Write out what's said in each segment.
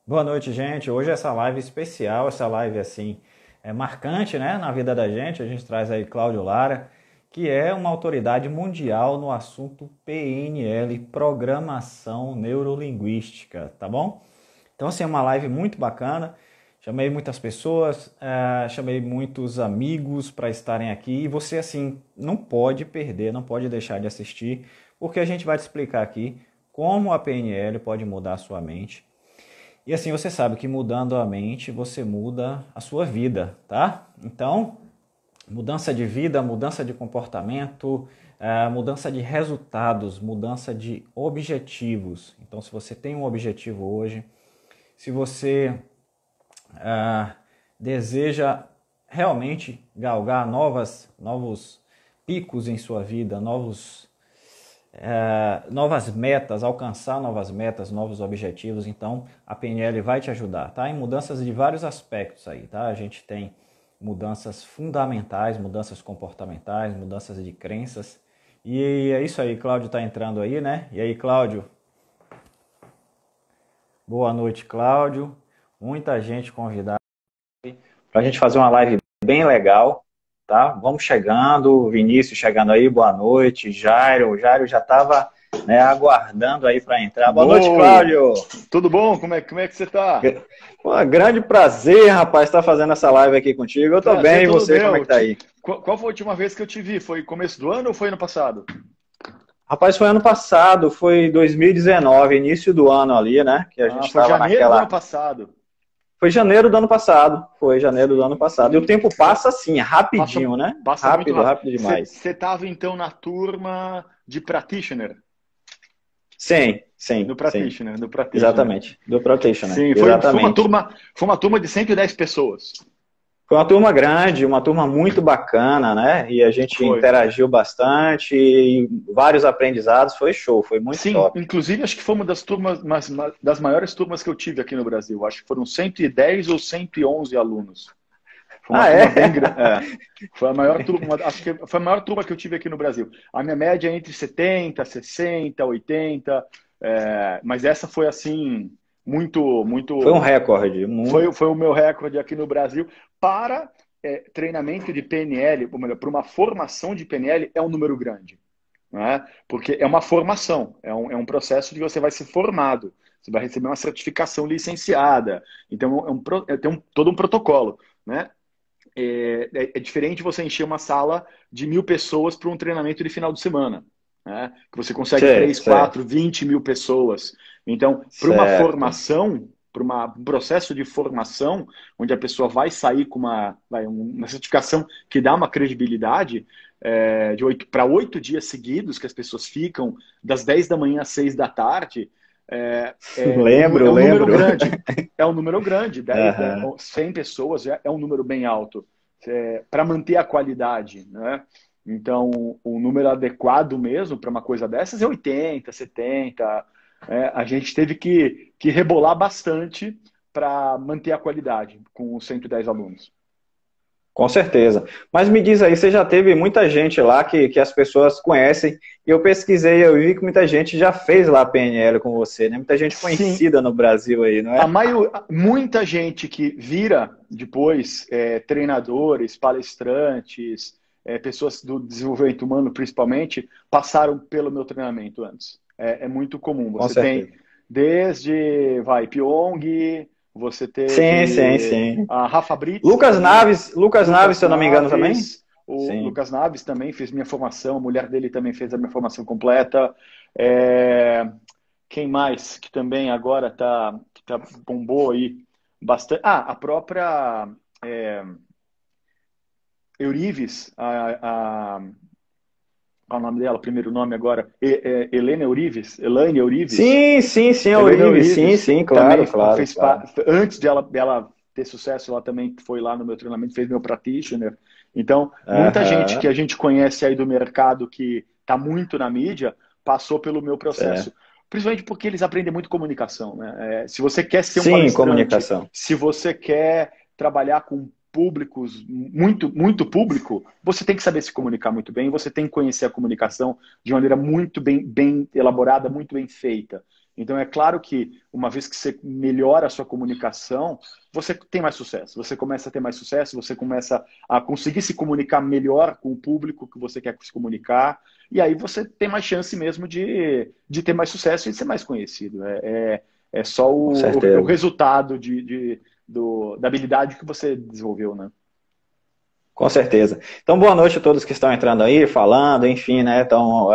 Boa noite, gente. Hoje essa live especial, essa live assim é marcante, né, na vida da gente. A gente traz aí Cláudio Lara, que é uma autoridade mundial no assunto PNL, Programação Neurolinguística, tá bom? Então assim, é uma live muito bacana. Chamei muitas pessoas, chamei muitos amigos para estarem aqui e você assim não pode perder, não pode deixar de assistir, porque a gente vai te explicar aqui como a PNL pode mudar a sua mente. E assim, você sabe que mudando a mente, você muda a sua vida, tá? Então, mudança de vida, mudança de comportamento, mudança de resultados, mudança de objetivos. Então, se você tem um objetivo hoje, se você deseja realmente galgar novos picos em sua vida, novas metas, alcançar novas metas, novos objetivos, então a PNL vai te ajudar, tá? Em mudanças de vários aspectos aí, tá? A gente tem mudanças fundamentais, mudanças comportamentais, mudanças de crenças. E é isso aí, Cláudio tá entrando aí, né? E aí, Cláudio? Boa noite, Cláudio. Muita gente convidada para a gente fazer uma live bem legal, tá? Vamos chegando, Vinícius chegando aí, boa noite, Jairo, o Jairo já estava, né, aguardando aí para entrar. Boa noite, Cláudio. Tudo bom? Como é que você tá? Pô, grande prazer, rapaz, estar fazendo essa live aqui contigo. Eu tô Prazer bem, e todo você, como é meu. que tá aí? Qual foi a última vez que eu te vi? Foi começo do ano ou foi ano passado? Rapaz, foi ano passado, foi 2019, início do ano ali, né? Que a gente Foi estava janeiro do ano naquela. passado. Foi janeiro do ano passado. Foi janeiro do ano passado. E o tempo passa assim, Passa, rapidinho, né? passa muito Rápido, rápido. rápido demais. Você estava então na turma de practitioner? Sim, sim, No sim. practitioner, no practitioner. Exatamente. Do Practitioner. Sim, Exatamente. foi uma turma de 110 pessoas. Foi uma turma grande, uma turma muito bacana, né? E a gente Foi. interagiu bastante, e vários aprendizados. Foi show, foi muito Sim, top. inclusive acho que foi uma das turmas, das maiores turmas que eu tive aqui no Brasil. Acho que foram 110 ou 111 alunos. Foi uma Ah, turma bem é? grande. Foi a maior turma, acho que foi a maior turma que eu tive aqui no Brasil. A minha média é entre 70, 60, 80, mas essa foi assim, Foi um muito. recorde. Foi o meu recorde aqui no Brasil para treinamento de PNL, ou melhor, para uma formação de PNL é um número grande. Né? Porque é uma formação, é um processo de você vai ser formado, você vai receber uma certificação licenciada, então tem todo um protocolo, né? É diferente você encher uma sala de 1.000 pessoas para um treinamento de final de semana, né? Que você consegue Certo, 3, certo, 4, 20 mil pessoas. Então, para uma certo. formação, para um processo de formação, onde a pessoa vai sair com uma certificação que dá uma credibilidade, de 8 para 8 dias seguidos, que as pessoas ficam das 10 da manhã às 6 da tarde, é Lembro, um número lembro. grande. É um número grande, 10, Aham. 100 pessoas é um número bem alto para manter a qualidade, né? Então, o número adequado mesmo para uma coisa dessas é 80, 70. A gente teve que rebolar bastante para manter a qualidade com os 110 alunos. Com certeza. Mas me diz aí, você já teve muita gente lá que as pessoas conhecem, e eu pesquisei, eu vi que muita gente já fez lá a PNL com você, né? Muita gente Sim, conhecida no Brasil aí, não é? muita gente que vira depois treinadores, palestrantes, pessoas do desenvolvimento humano principalmente, passaram pelo meu treinamento antes. É muito comum. Com Você tem certeza. desde, Pyong, você Sim, sim, teve sim. a Rafa Brits Lucas também, Naves, Lucas Naves, Lucas se eu não me engano também? Naves, o Sim. Lucas Naves também fez minha formação, a mulher dele também fez a minha formação completa. É, quem mais que também agora tá bombou aí bastante? A própria é, Eurives, qual é o nome dela? Primeiro nome agora, Helena Eurives, Elaine Eurives. Sim, sim, sim, Helena Orive, sim, Eurives sim, claro, também claro, claro. antes dela ter sucesso, ela também foi lá no meu treinamento, fez meu practitioner. Então, muita gente que Aham, a gente conhece aí do mercado que está muito na mídia passou pelo meu processo. certo. Principalmente porque eles aprendem muito comunicação, né? Se você quer ser um Sim, palestrante, comunicação. se você quer trabalhar com públicos, muito público, você tem que saber se comunicar muito bem, você tem que conhecer a comunicação de maneira muito bem elaborada, muito bem feita. Então, é claro que uma vez que você melhora a sua comunicação, você tem mais sucesso. Você começa a ter mais sucesso, você começa a conseguir se comunicar melhor com o público que você quer se comunicar, e aí você tem mais chance mesmo de ter mais sucesso e de ser mais conhecido. É só Com o certeza. resultado da habilidade que você desenvolveu, né? Com certeza. Então, boa noite a todos que estão entrando aí, falando, enfim, né? Estão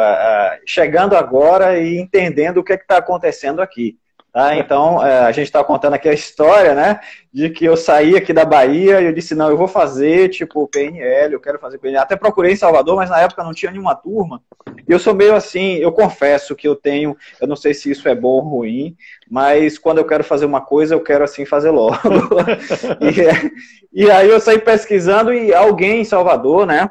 chegando agora e entendendo o que está acontecendo aqui. Tá? Então, a gente está contando aqui a história, né? De que eu saí aqui da Bahia e eu disse, não, eu vou fazer, tipo, PNL, eu quero fazer PNL. Até procurei em Salvador, mas na época não tinha nenhuma turma. E eu sou meio assim, eu confesso que eu não sei se isso é bom ou ruim, mas quando eu quero fazer uma coisa, eu quero assim fazer logo. E aí eu saí pesquisando e alguém em Salvador, né?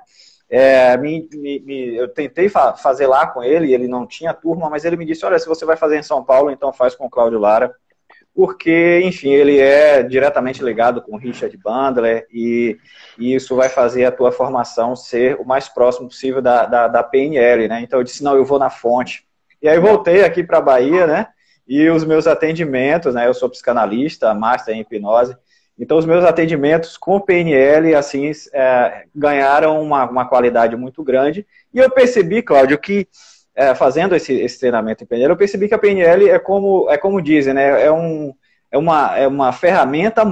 Eu tentei fazer lá com ele, ele não tinha turma, mas ele me disse, olha, se você vai fazer em São Paulo, então faz com o Cláudio Lara, porque, enfim, ele é diretamente ligado com o Richard Bandler e isso vai fazer a tua formação ser o mais próximo possível da PNL, né? Então eu disse, não, eu vou na fonte. E aí voltei aqui para a Bahia, né? E os meus atendimentos, né? Eu sou psicanalista, master em hipnose, então, os meus atendimentos com PNL, assim, ganharam uma qualidade muito grande. E eu percebi, Cláudio, que fazendo esse treinamento em PNL, eu percebi que a PNL é como dizem, né? É uma ferramenta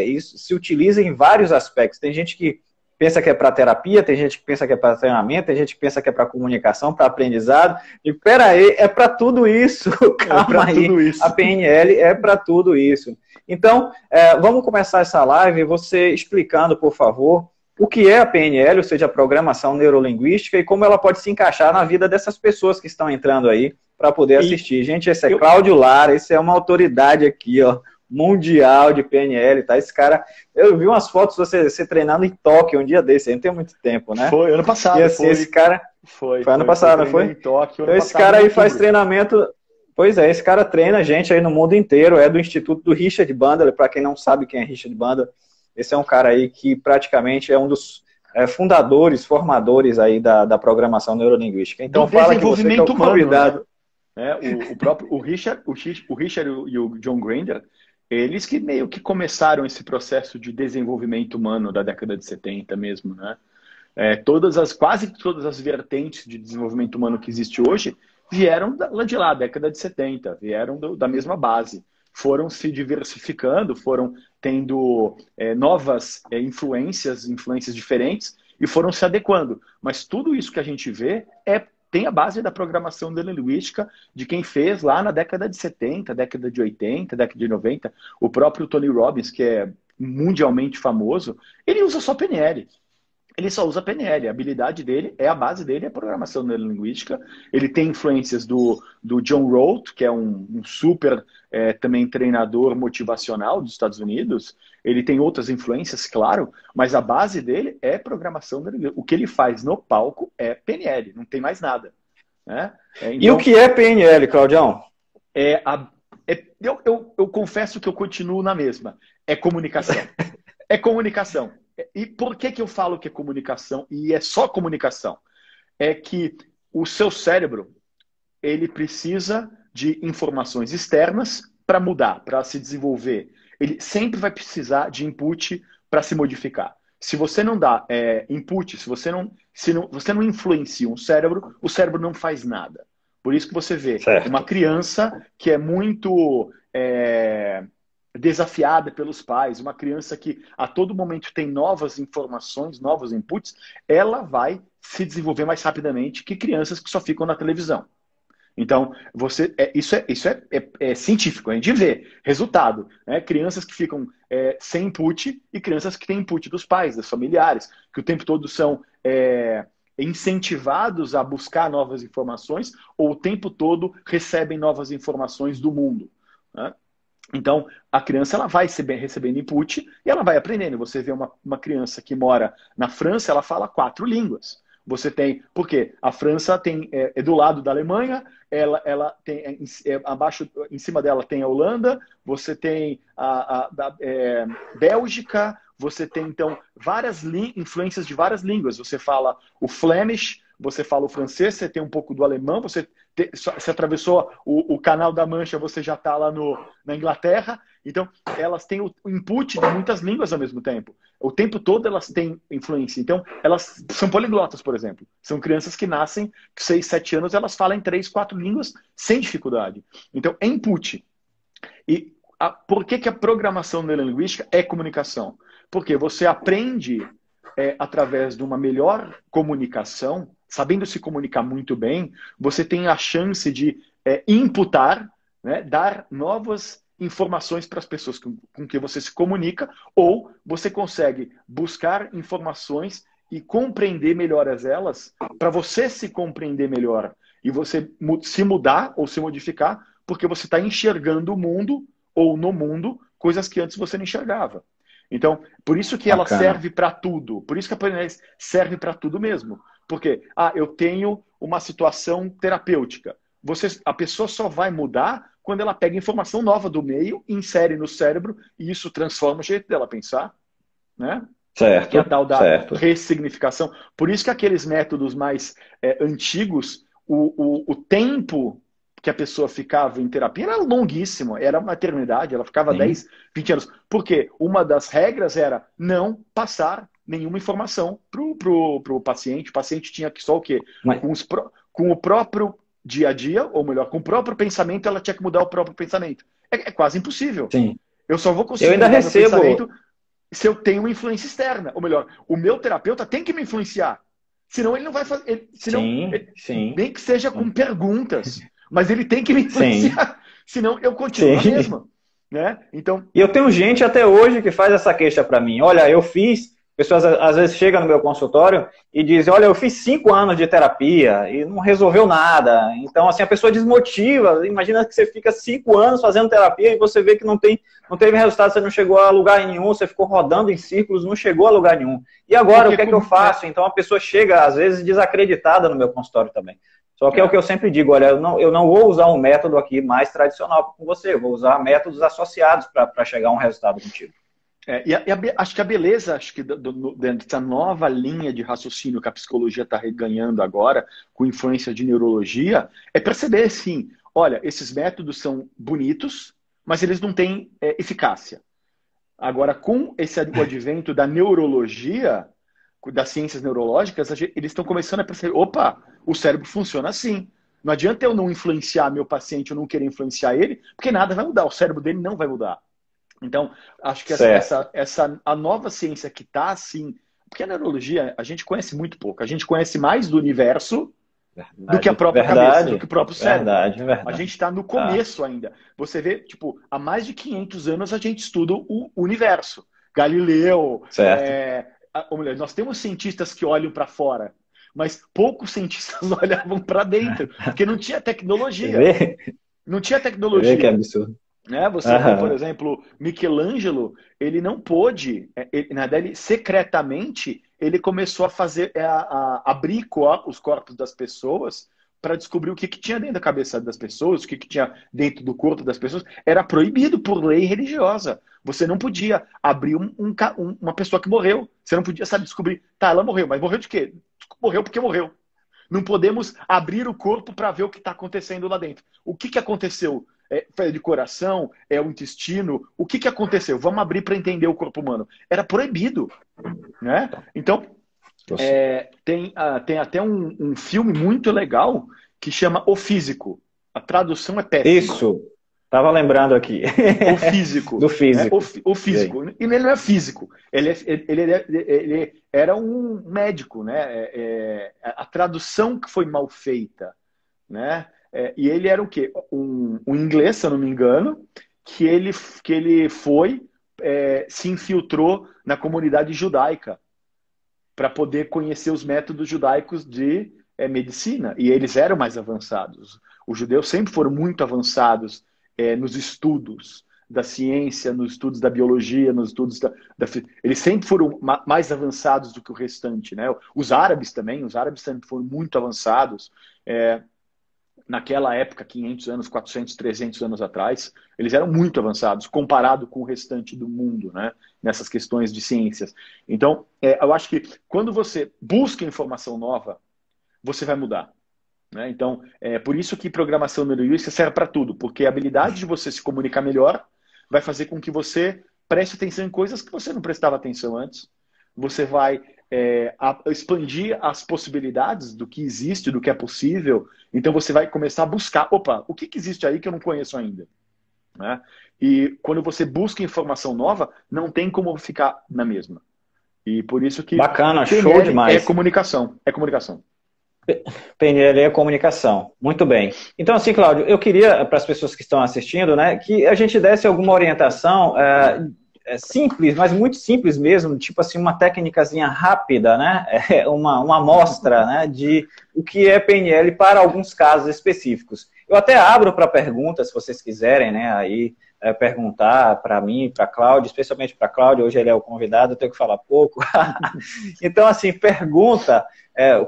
isso se utiliza em vários aspectos. Tem gente que pensa que é para terapia, tem gente que pensa que é para treinamento, tem gente que pensa que é para comunicação, para aprendizado. E peraí, é para tudo isso. Calma aí. Tudo isso. A PNL é para tudo isso. Então, vamos começar essa live, você explicando, por favor, o que é a PNL, ou seja, a Programação Neurolinguística, e como ela pode se encaixar na vida dessas pessoas que estão entrando aí para poder assistir. Gente, esse é Cláudio Lara, esse é uma autoridade aqui, ó, mundial de PNL, tá? Esse cara, eu vi umas fotos de você treinando em Tóquio um dia desse, não tem muito tempo, né? Foi, ano passado. E assim, esse cara... Foi ano passado, não foi? Em Tóquio, então esse cara aí faz treinamento... Pois é, esse cara treina gente aí no mundo inteiro, é do Instituto do Richard Bandler, para quem não sabe quem é Richard Bandler, esse é um cara aí que praticamente é um dos fundadores, formadores aí da programação neurolinguística. Então fala que você que é o convidado. Humano, né? O Richard e o John Grinder, eles que meio que começaram esse processo de desenvolvimento humano da década de 70 mesmo, né? Quase todas as vertentes de desenvolvimento humano que existe hoje vieram lá de lá, década de 70, vieram da mesma base. Foram se diversificando, foram tendo novas influências diferentes e foram se adequando. Mas tudo isso que a gente vê tem a base da programação neurolinguística de quem fez lá na década de 70, década de 80, década de 90. O próprio Tony Robbins, que é mundialmente famoso, ele usa só PNL. Ele só usa PNL, a habilidade dele, a base dele é programação neurolinguística. Ele tem influências do John Roth, que é um super também treinador motivacional dos Estados Unidos. Ele tem outras influências, claro, mas a base dele é programação neurolinguística. O que ele faz no palco é PNL, não tem mais nada. Né? Então, e o que é PNL, Claudião? Eu confesso que eu continuo na mesma. É comunicação. É comunicação. E por que eu falo que é comunicação e é só comunicação? É que o seu cérebro, ele precisa de informações externas para mudar, para se desenvolver. Ele sempre vai precisar de input para se modificar. Se você não dá input, se você não influencia o cérebro não faz nada. Por isso que você vê uma criança que é muito... desafiada pelos pais, uma criança que a todo momento tem novas informações, novos inputs, ela vai se desenvolver mais rapidamente que crianças que só ficam na televisão. Então, isso é científico, a gente vê resultado. Né? Crianças que ficam sem input e crianças que têm input dos pais, dos familiares, que o tempo todo são incentivados a buscar novas informações ou o tempo todo recebem novas informações do mundo. Né? Então, a criança ela vai recebendo input e ela vai aprendendo. Você vê uma criança que mora na França, ela fala 4 línguas. Você tem... Por quê? A França é do lado da Alemanha, ela tem abaixo, em cima dela tem a Holanda, você tem a Bélgica, você tem, então, várias influências de várias línguas. Você fala o Flemish, você fala o francês, você tem um pouco do alemão, você atravessou o Canal da Mancha, você já está lá na Inglaterra. Então, elas têm o input de muitas línguas ao mesmo tempo. O tempo todo elas têm influência. Então, elas são poliglotas, por exemplo. São crianças que nascem, com 6, 7 anos, elas falam 3, 4 línguas sem dificuldade. Então, é input. E por que a programação neurolinguística é comunicação? Porque você aprende através de uma melhor comunicação, sabendo se comunicar muito bem, você tem a chance de imputar, né, dar novas informações para as pessoas com que você se comunica, ou você consegue buscar informações e compreender melhor elas para você se compreender melhor e você se mudar ou se modificar porque você está enxergando o mundo ou no mundo coisas que antes você não enxergava. Então, por isso que ela serve para tudo. Por isso que a PNL serve para tudo mesmo. Porque, eu tenho uma situação terapêutica. A pessoa só vai mudar quando ela pega informação nova do meio, insere no cérebro e isso transforma o jeito dela pensar, né? Certo. Que é a tal da ressignificação. Por isso que aqueles métodos mais antigos, o tempo que a pessoa ficava em terapia era longuíssimo, era uma eternidade, ela ficava 10, 20 anos. Porque uma das regras era não passar nenhuma informação pro paciente. O paciente tinha que só o quê? Com o próprio dia a dia, ou melhor, com o próprio pensamento, ela tinha que mudar o próprio pensamento. É quase impossível. Sim. Eu só vou conseguir mudar meu pensamento se eu tenho uma influência externa. Ou melhor, o meu terapeuta tem que me influenciar. Senão ele não vai fazer. Nem que seja com perguntas. Mas ele tem que me influenciar. Senão eu continuo a mesma. Né? Então... E eu tenho gente até hoje que faz essa queixa para mim. Olha, eu fiz... Pessoas às vezes chegam no meu consultório e dizem, olha, eu fiz 5 anos de terapia e não resolveu nada. Então, assim, a pessoa desmotiva. Imagina que você fica 5 anos fazendo terapia e você vê que não teve resultado, você não chegou a lugar nenhum, você ficou rodando em círculos, não chegou a lugar nenhum. E agora, o que é que eu faço? Então, a pessoa chega, às vezes, desacreditada no meu consultório também. Só que é o que eu sempre digo, olha, eu não vou usar um método aqui mais tradicional com você, eu vou usar métodos associados para chegar a um resultado contigo. Acho que a beleza, dessa nova linha de raciocínio que a psicologia está reganhando agora, com influência de neurologia, é perceber, assim, olha, esses métodos são bonitos, mas eles não têm eficácia. Agora, com o advento da neurologia, das ciências neurológicas, eles estão começando a perceber, opa, o cérebro funciona assim. Não adianta eu não influenciar meu paciente, eu não querer influenciar ele, porque nada vai mudar, o cérebro dele não vai mudar. Então, acho que a nova ciência que está assim... Porque a neurologia, a gente conhece muito pouco. A gente conhece mais do universo do que a própria cabeça, do que o próprio cérebro. Verdade. A gente está no começo ainda. Você vê, tipo, há mais de 500 anos a gente estuda o universo. Galileu... nós temos cientistas que olham para fora, mas poucos cientistas olhavam para dentro, porque não tinha tecnologia. Não tinha tecnologia. Que absurdo. Né? Você vê, por exemplo, Michelangelo, ele não pôde, secretamente, ele começou a fazer, a abrir os corpos das pessoas para descobrir o que tinha dentro da cabeça das pessoas, o que tinha dentro do corpo das pessoas. Era proibido por lei religiosa. Você não podia abrir uma pessoa que morreu. Você não podia, descobrir, ela morreu, mas morreu de quê? Morreu porque morreu. Não podemos abrir o corpo para ver o que está acontecendo lá dentro. O que aconteceu? Foi de coração? É o intestino? O que aconteceu? Vamos abrir para entender o corpo humano. Era proibido. Né? Então, tem até um filme muito legal que chama O Físico. A tradução é péssima. Isso. Estava lembrando aqui. O Físico. Do físico. O Físico. E ele não é físico. Ele era um médico. Né? A tradução que foi mal feita. Né? E ele era o quê? Um inglês, se eu não me engano, que ele se infiltrou na comunidade judaica para poder conhecer os métodos judaicos de medicina. E eles eram mais avançados. Os judeus sempre foram muito avançados nos estudos da ciência, nos estudos da biologia, nos estudos eles sempre foram mais avançados do que o restante. Né? Os árabes também sempre foram muito avançados. Naquela época, 500 anos, 400, 300 anos atrás, eles eram muito avançados comparado com o restante do mundo, né? Nessas questões de ciências. Então, eu acho que quando você busca informação nova, você vai mudar. Né? Então, é por isso que programação neurolinguística serve para tudo, porque a habilidade de você se comunicar melhor vai fazer com que você preste atenção em coisas que você não prestava atenção antes. Você vai expandir as possibilidades do que existe, do que é possível. Então, você vai começar a buscar, opa, o que existe aí que eu não conheço ainda? Né? E quando você busca informação nova, não tem como ficar na mesma. E por isso que Bacana, show PNL é demais. comunicação. É comunicação. PNL é comunicação. Muito bem. Então, assim, Cláudio, eu queria, para as pessoas que estão assistindo, né, que a gente desse alguma orientação simples, mas muito simples mesmo, tipo assim, uma técnicazinha rápida, né, uma amostra, né, de o que é PNL para alguns casos específicos. Eu até abro para perguntas, se vocês quiserem, né, aí perguntar para mim, para Cláudio, especialmente para Cláudio, hoje ele é o convidado, eu tenho que falar pouco. Então, assim, pergunta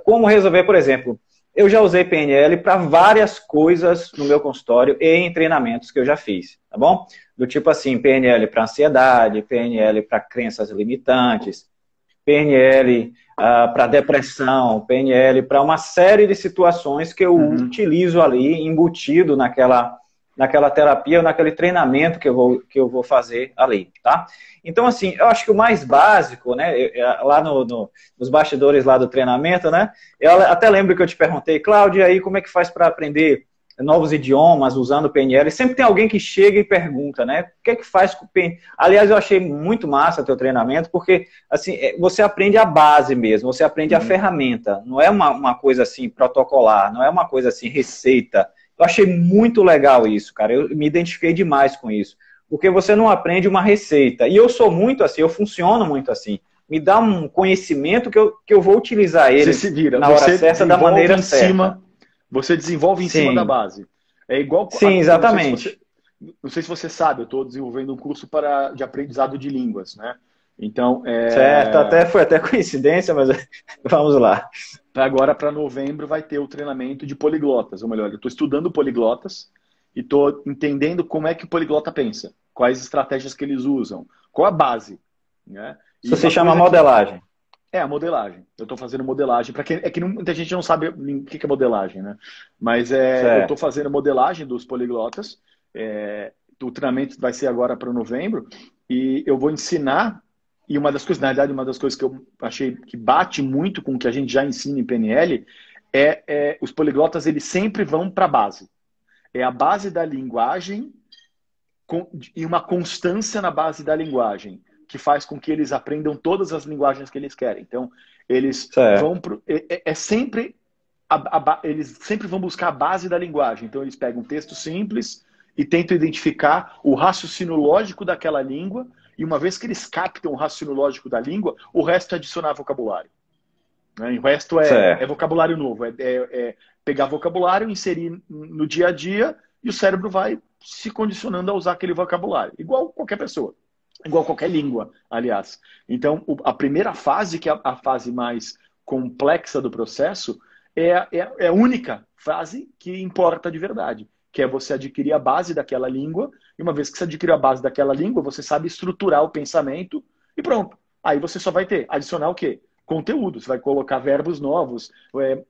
como resolver, por exemplo, eu já usei PNL para várias coisas no meu consultório e em treinamentos que eu já fiz, tá bom? Do tipo assim, PNL para ansiedade, PNL para crenças limitantes, PNL para depressão, PNL para uma série de situações que eu utilizo ali, embutido naquela terapia ou naquele treinamento que eu vou fazer ali, tá? Então, assim, eu acho que o mais básico, né, lá nos bastidores lá do treinamento, né, eu até lembro que eu te perguntei, Cláudia, aí como é que faz para aprender novos idiomas usando o PNL? Sempre tem alguém que chega e pergunta, né, o que é que faz com o PNL? Aliás, eu achei muito massa o teu treinamento, porque, assim, você aprende a base mesmo, você aprende a ferramenta, não é uma coisa, assim, protocolar, não é uma coisa, assim, receita. Eu achei muito legal isso, cara. Eu me identifiquei demais com isso. Porque você não aprende uma receita. E eu sou muito assim, eu funciono muito assim. Me dá um conhecimento que eu vou utilizar ele você se vira, na hora certa, da maneira certa. Você desenvolve em cima da base. É igual... Sim, exatamente. Não sei se você sabe, eu estou desenvolvendo um curso de aprendizado de línguas, né? Então, Certo, foi até coincidência, mas vamos lá. Agora, para novembro, vai ter o treinamento de poliglotas. Ou melhor, eu estou estudando poliglotas e estou entendendo como é que o poliglota pensa, quais estratégias que eles usam, qual a base. Né? Isso se chama modelagem. A modelagem. Eu estou fazendo modelagem. Muita gente não sabe o que é modelagem, né? Mas eu estou fazendo modelagem dos poliglotas. O treinamento vai ser agora para novembro. E eu vou ensinar. E uma das coisas, na verdade, uma das coisas que eu achei que bate muito com o que a gente já ensina em PNL os poliglotas, eles sempre vão para a base. É a base da linguagem e uma constância na base da linguagem, que faz com que eles aprendam todas as linguagens que eles querem. Então, eles vão pro, sempre eles sempre vão buscar a base da linguagem. Então, eles pegam um texto simples e tentam identificar o raciocínio lógico daquela língua. E uma vez que eles captam o raciocínio lógico da língua, o resto é adicionar vocabulário. Né? O resto é vocabulário novo. É pegar vocabulário, inserir no dia a dia e o cérebro vai se condicionando a usar aquele vocabulário. Igual qualquer pessoa. Igual qualquer língua, aliás. Então, a primeira fase, que é a fase mais complexa do processo, é a única fase que importa de verdade, que é você adquirir a base daquela língua, e uma vez que você adquiriu a base daquela língua, você sabe estruturar o pensamento, e pronto. Aí você só vai adicionar o quê? Conteúdo. Você vai colocar verbos novos,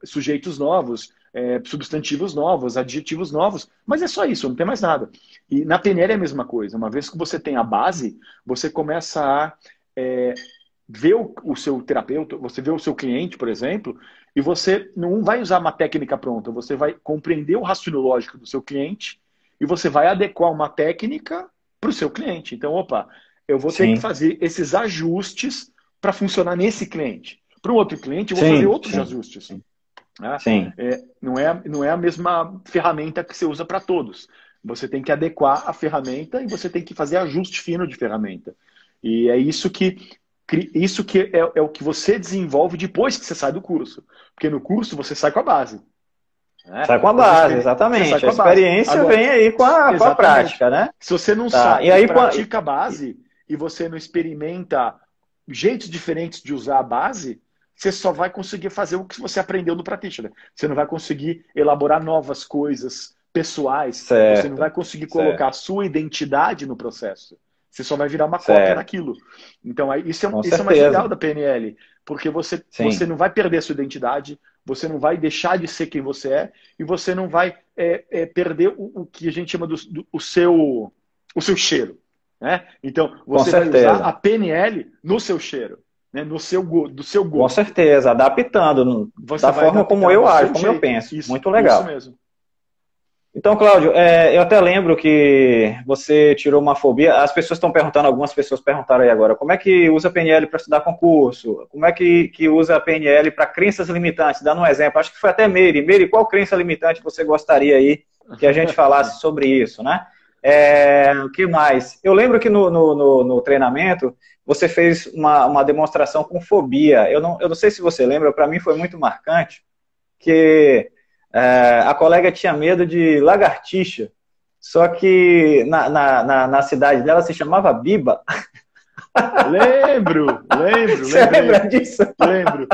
sujeitos novos, substantivos novos, adjetivos novos, mas é só isso, não tem mais nada. E na PNL é a mesma coisa. Uma vez que você tem a base, você começa a ver o seu terapeuta, você vê o seu cliente, por exemplo, e você não vai usar uma técnica pronta, você vai compreender o raciocínio lógico do seu cliente e você vai adequar uma técnica para o seu cliente. Então, eu vou ter que fazer esses ajustes para funcionar nesse cliente. Para um outro cliente, eu vou fazer outros ajustes. Né? Não é a mesma ferramenta que você usa para todos. Você tem que adequar a ferramenta e você tem que fazer ajuste fino de ferramenta. E é isso que é o que você desenvolve depois que você sai do curso. Porque no curso você sai com a base. Né? Sai com a base, exatamente. A experiência agora, vem aí com a prática, né? Se você não sabe e aí, pratica a base e você não experimenta jeitos diferentes de usar a base, você só vai conseguir fazer o que você aprendeu no practitioner. Você não vai conseguir elaborar novas coisas pessoais. Você não vai conseguir colocar a sua identidade no processo. Você só vai virar uma cópia daquilo. Então, isso é o mais legal da PNL. Porque você não vai perder a sua identidade, você não vai deixar de ser quem você é e você não vai perder o que a gente chama o seu cheiro. Né? Então, Com você vai usar a certeza. PNL no seu cheiro, né? Do seu Com gosto. certeza, adaptando Você da vai forma como adaptar eu do ajo, seu como eu jeito. penso. Muito Isso legal. mesmo. Então, Cláudio, eu até lembro que você tirou uma fobia. As pessoas estão perguntando, algumas pessoas perguntaram aí agora, como é que usa a PNL para estudar concurso? Como é que usa a PNL para crenças limitantes? Dando um exemplo, acho que foi até Meire. Meire, qual crença limitante você gostaria aí que a gente falasse sobre isso, né? O que mais? Eu lembro que no treinamento você fez uma demonstração com fobia. Eu não sei se você lembra, para mim foi muito marcante, que a colega tinha medo de lagartixa, só que na cidade dela se chamava Biba. Você Lembrei. lembra disso? Lembro.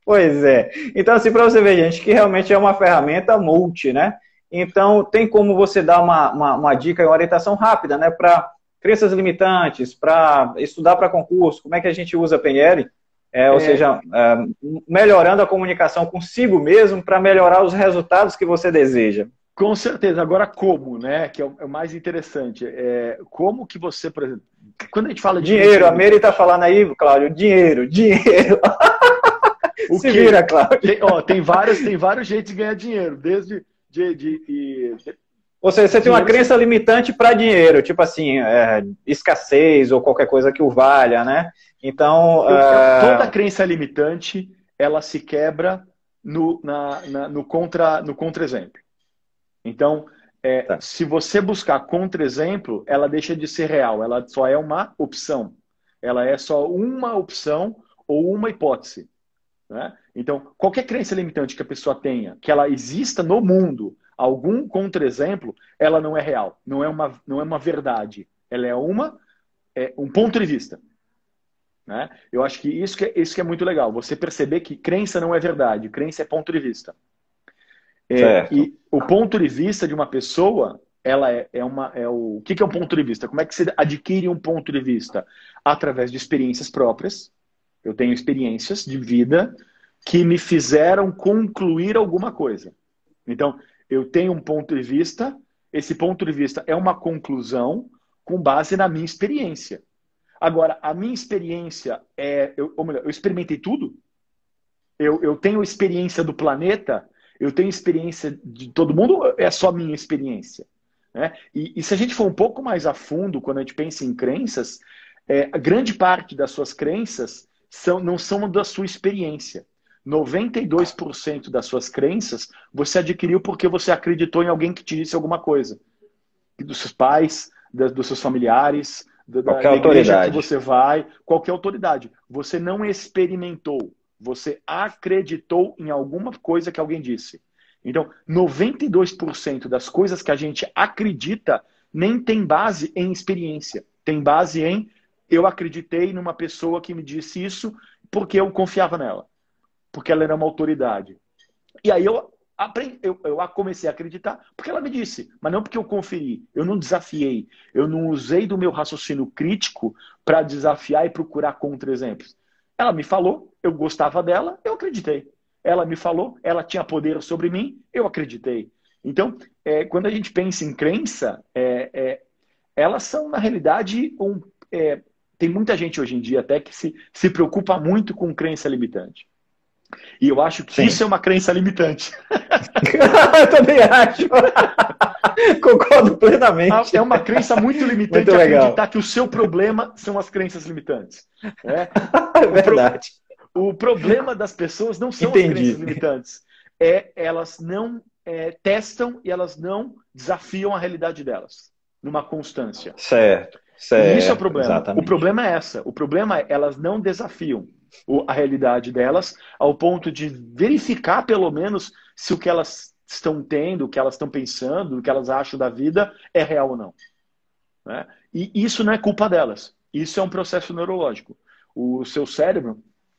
Pois é. Então, assim, para você ver, gente, que realmente é uma ferramenta multi, né? Então, tem como você dar uma dica e uma orientação rápida, né? Para crenças limitantes, para estudar para concurso, como é que a gente usa a PNL? Ou seja, melhorando a comunicação consigo mesmo para melhorar os resultados que você deseja. Com certeza. Agora, como, né? Que é o mais interessante. Como que você, por exemplo, quando a gente fala de Dinheiro, a Meire está falando aí, Cláudio, dinheiro. O Se quê? vira, Cláudio. Tem vários jeitos de ganhar dinheiro, desde Ou seja, você tem uma dinheiro crença limitante para dinheiro, tipo assim, escassez ou qualquer coisa que o valha, né? Então. Toda crença limitante, ela se quebra no contra-exemplo. Então, Tá. se você buscar contra-exemplo, ela deixa de ser real, ela só é uma opção. Ela é só uma opção ou uma hipótese. Né? Então, qualquer crença limitante que a pessoa tenha, que ela exista no mundo, algum contra-exemplo, ela não é real, não é uma verdade. Ela é um ponto de vista. Né? Eu acho que isso que é muito legal. Você perceber que crença não é verdade, crença é ponto de vista. Certo. E o ponto de vista de uma pessoa, ela o que é um ponto de vista? Como é que você adquire um ponto de vista? Através de experiências próprias. Eu tenho experiências de vida que me fizeram concluir alguma coisa. Então, eu tenho um ponto de vista, esse ponto de vista é uma conclusão com base na minha experiência. Agora, a minha experiência ou melhor, eu experimentei tudo. Eu tenho experiência do planeta, eu tenho experiência de todo mundo, é só minha experiência. Né? E se a gente for um pouco mais a fundo, quando a gente pensa em crenças, a grande parte das suas crenças não são da sua experiência. 92% das suas crenças você adquiriu porque você acreditou em alguém que te disse alguma coisa. Dos seus pais, dos seus familiares, da igreja que você vai, qualquer autoridade. Você não experimentou, você acreditou em alguma coisa que alguém disse. Então, 92% das coisas que a gente acredita nem tem base em experiência. Tem base em eu acreditei numa pessoa que me disse isso porque eu confiava nela. Porque ela era uma autoridade. E aí eu comecei a acreditar porque ela me disse, mas não porque eu conferi, eu não desafiei, eu não usei do meu raciocínio crítico para desafiar e procurar contra-exemplos. Ela me falou, eu gostava dela, eu acreditei. Ela me falou, ela tinha poder sobre mim, eu acreditei. Então, quando a gente pensa em crença, elas são, na realidade, tem muita gente hoje em dia até que se preocupa muito com crença limitante. E eu acho que isso é uma crença limitante. Eu também acho. Concordo plenamente. É uma crença muito limitante acreditar que o seu problema são as crenças limitantes. É verdade. O problema das pessoas não são as crenças limitantes. Elas não testam e elas não desafiam a realidade delas numa constância. Certo. E isso é o problema. Exatamente. O problema é essa. O problema é elas não desafiam a realidade delas ao ponto de verificar, pelo menos, se o que elas estão tendo, o que elas estão pensando, o que elas acham da vida é real ou não. Né? E isso não é culpa delas. Isso é um processo neurológico. O seu cérebro,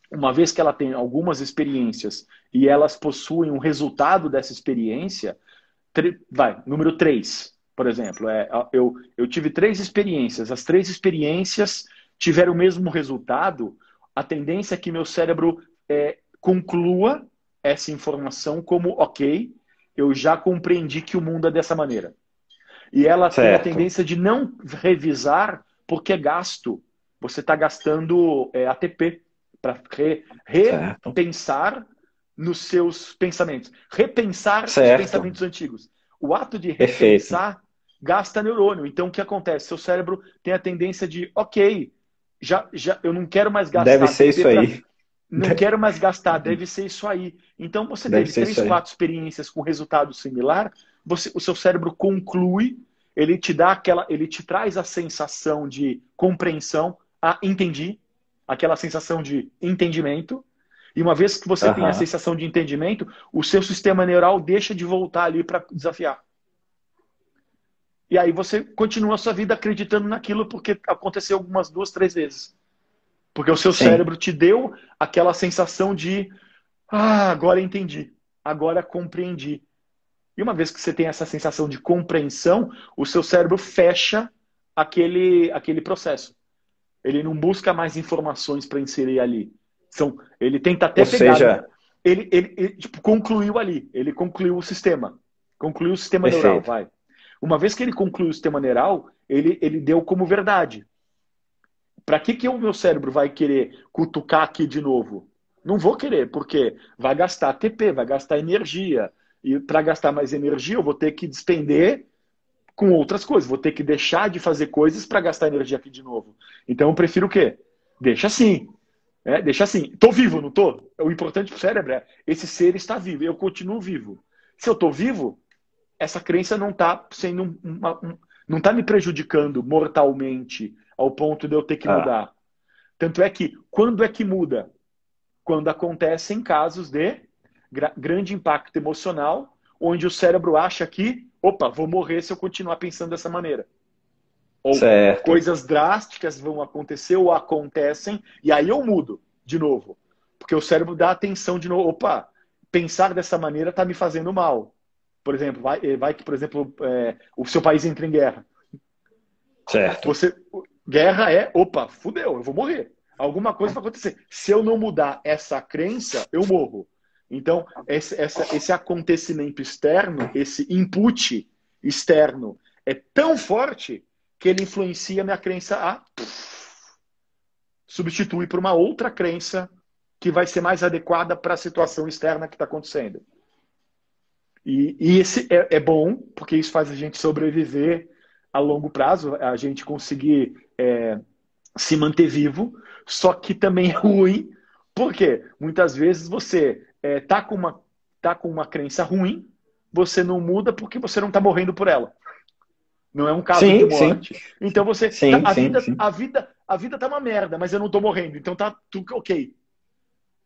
uma vez que ela tem algumas experiências e elas possuem um resultado dessa experiência, número 3, por exemplo. Eu tive 3 experiências. As 3 experiências tiveram o mesmo resultado. A tendência é que meu cérebro conclua essa informação como, ok, eu já compreendi que o mundo é dessa maneira. E ela tem a tendência de não revisar porque é gasto. Você está gastando ATP para repensar nos seus pensamentos. Repensar os pensamentos antigos. O ato de repensar gasta neurônio. Então, o que acontece? Seu cérebro tem a tendência de, ok, eu não quero mais gastar. Deve ser isso aí. Não quero mais gastar, deve ser isso aí. Então, você teve 3, 4 experiências com resultado similar, o seu cérebro conclui, ele te traz a sensação de compreensão, entendi, aquela sensação de entendimento. E uma vez que você tem a sensação de entendimento, o seu sistema neural deixa de voltar ali para desafiar. E aí você continua a sua vida acreditando naquilo porque aconteceu algumas 2, 3 vezes. Porque o seu cérebro te deu aquela sensação de agora entendi, agora compreendi. E uma vez que você tem essa sensação de compreensão, o seu cérebro fecha aquele processo. Ele não busca mais informações para inserir ali. Ele tenta até pegar. Ele tipo, concluiu ali. Ele concluiu o sistema. Concluiu o sistema neural, vai. Uma vez que ele concluiu o sistema neural, ele deu como verdade. Para que o meu cérebro vai querer cutucar aqui de novo? Não vou querer, porque vai gastar ATP, vai gastar energia. E para gastar mais energia, eu vou ter que despender com outras coisas. Vou ter que deixar de fazer coisas para gastar energia aqui de novo. Então eu prefiro o quê? Deixa assim. Deixa assim. Tô vivo, não tô? O importante para o cérebro é esse ser está vivo. Eu continuo vivo. Se eu tô vivo, essa crença não está sendo não está me prejudicando mortalmente ao ponto de eu ter que mudar. Tanto é que, quando é que muda? Quando acontecem casos de grande impacto emocional, onde o cérebro acha que, opa, vou morrer se eu continuar pensando dessa maneira. Ou coisas drásticas vão acontecer ou acontecem, e aí eu mudo de novo. Porque o cérebro dá atenção de novo. Opa, pensar dessa maneira está me fazendo mal. Por exemplo, vai que, por exemplo, o seu país entra em guerra. Certo. Guerra opa, fudeu, eu vou morrer. Alguma coisa vai acontecer. Se eu não mudar essa crença, eu morro. Então, esse acontecimento externo, esse input externo, é tão forte que ele influencia a minha crença a substituir por uma outra crença que vai ser mais adequada para a situação externa que está acontecendo. E esse é bom, porque isso faz a gente sobreviver a longo prazo, a gente conseguir se manter vivo, só que também é ruim, porque muitas vezes você tá com uma crença ruim, você não muda porque você não está morrendo por ela. Não é um caso de morte. Sim. Então você... A vida tá uma merda, mas eu não estou morrendo, então tá tudo ok.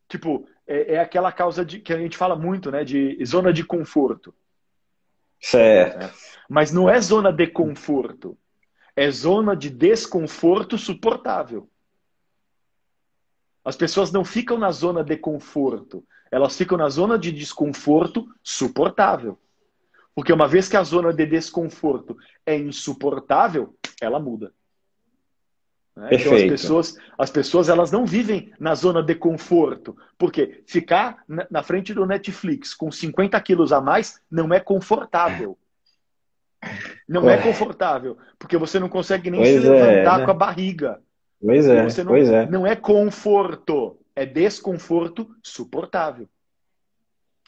Tipo, é aquela causa que a gente fala muito, né, de zona de conforto. Certo. Mas não é zona de conforto. É zona de desconforto suportável. As pessoas não ficam na zona de conforto. Elas ficam na zona de desconforto suportável. Porque uma vez que a zona de desconforto é insuportável, ela muda. Então as pessoas elas não vivem na zona de conforto. Porque ficar na frente do Netflix com 50 quilos a mais não é confortável. Não é confortável. Porque você não consegue nem se levantar com a barriga. Não é conforto. É desconforto suportável.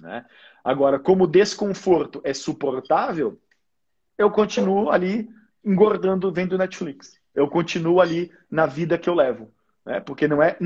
Né? Agora, como desconforto é suportável, eu continuo ali engordando vendo Netflix. Eu continuo ali na vida que eu levo. Né? Porque não é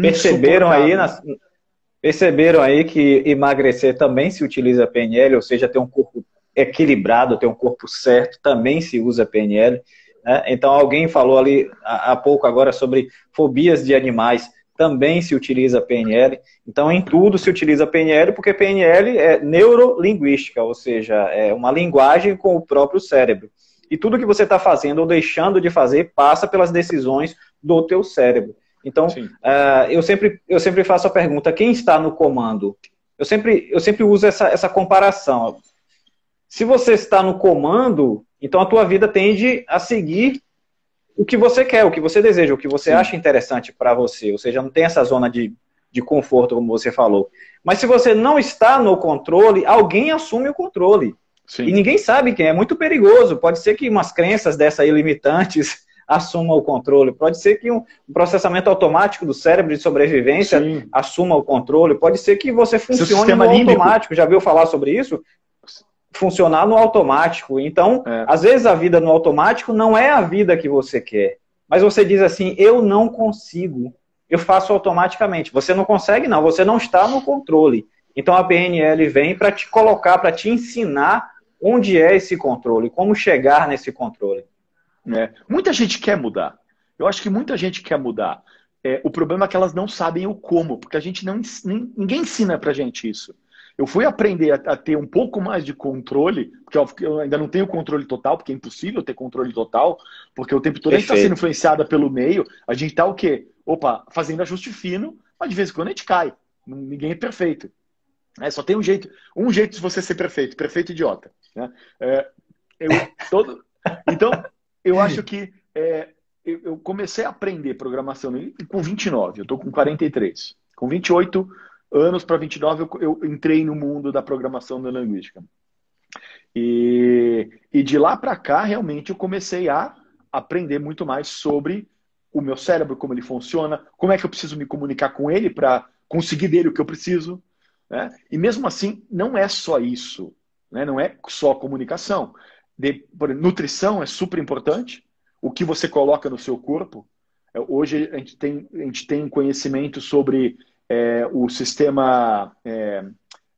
Perceberam aí que emagrecer também se utiliza PNL, ou seja, ter um corpo equilibrado, ter um corpo certo, também se usa PNL. Né? Então, alguém falou ali há pouco agora sobre fobias de animais, também se utiliza PNL. Então, em tudo se utiliza PNL, porque PNL é neurolinguística, ou seja, é uma linguagem com o próprio cérebro. E tudo que você está fazendo ou deixando de fazer passa pelas decisões do teu cérebro. Então, eu sempre faço a pergunta, quem está no comando? Eu sempre uso essa comparação. Se você está no comando, então a tua vida tende a seguir o que você quer, o que você deseja, o que você acha interessante para você. Ou seja, não tem essa zona de de conforto, como você falou. Mas se você não está no controle, alguém assume o controle. Sim. E ninguém sabe quem é. É muito perigoso. Pode ser que umas crenças dessas aí limitantes assumam o controle. Pode ser que um processamento automático do cérebro de sobrevivência Sim. assuma o controle. Pode ser que você funcione no automático. Já viu falar sobre isso? Funcionar no automático. Então, às vezes a vida no automático não é a vida que você quer. Mas você diz assim, eu não consigo. Eu faço automaticamente. Você não consegue, não. Você não está no controle. Então a PNL vem para te colocar, para te ensinar onde é esse controle, como chegar nesse controle. Muita gente quer mudar. Eu acho que muita gente quer mudar. O problema é que elas não sabem o como, porque a gente ninguém ensina pra gente isso. Eu fui aprender a ter um pouco mais de controle, porque eu ainda não tenho controle total, porque é impossível ter controle total, porque o tempo todo a gente está sendo influenciada pelo meio, a gente está o quê? Opa, fazendo ajuste fino, mas de vez em quando a gente cai. Ninguém é perfeito. Só tem um jeito de você ser perfeito, perfeito idiota. Né? Então, eu acho que eu comecei a aprender programação com 29, eu estou com 43. Com 28 anos para 29, eu entrei no mundo da programação neurolinguística. E de lá para cá, realmente, eu comecei a aprender muito mais sobre o meu cérebro, como ele funciona, como é que eu preciso me comunicar com ele para conseguir dele o que eu preciso. Né? E mesmo assim, não é só isso. Né? Não é só comunicação. Nutrição é super importante. O que você coloca no seu corpo. Hoje a gente tem conhecimento sobre o sistema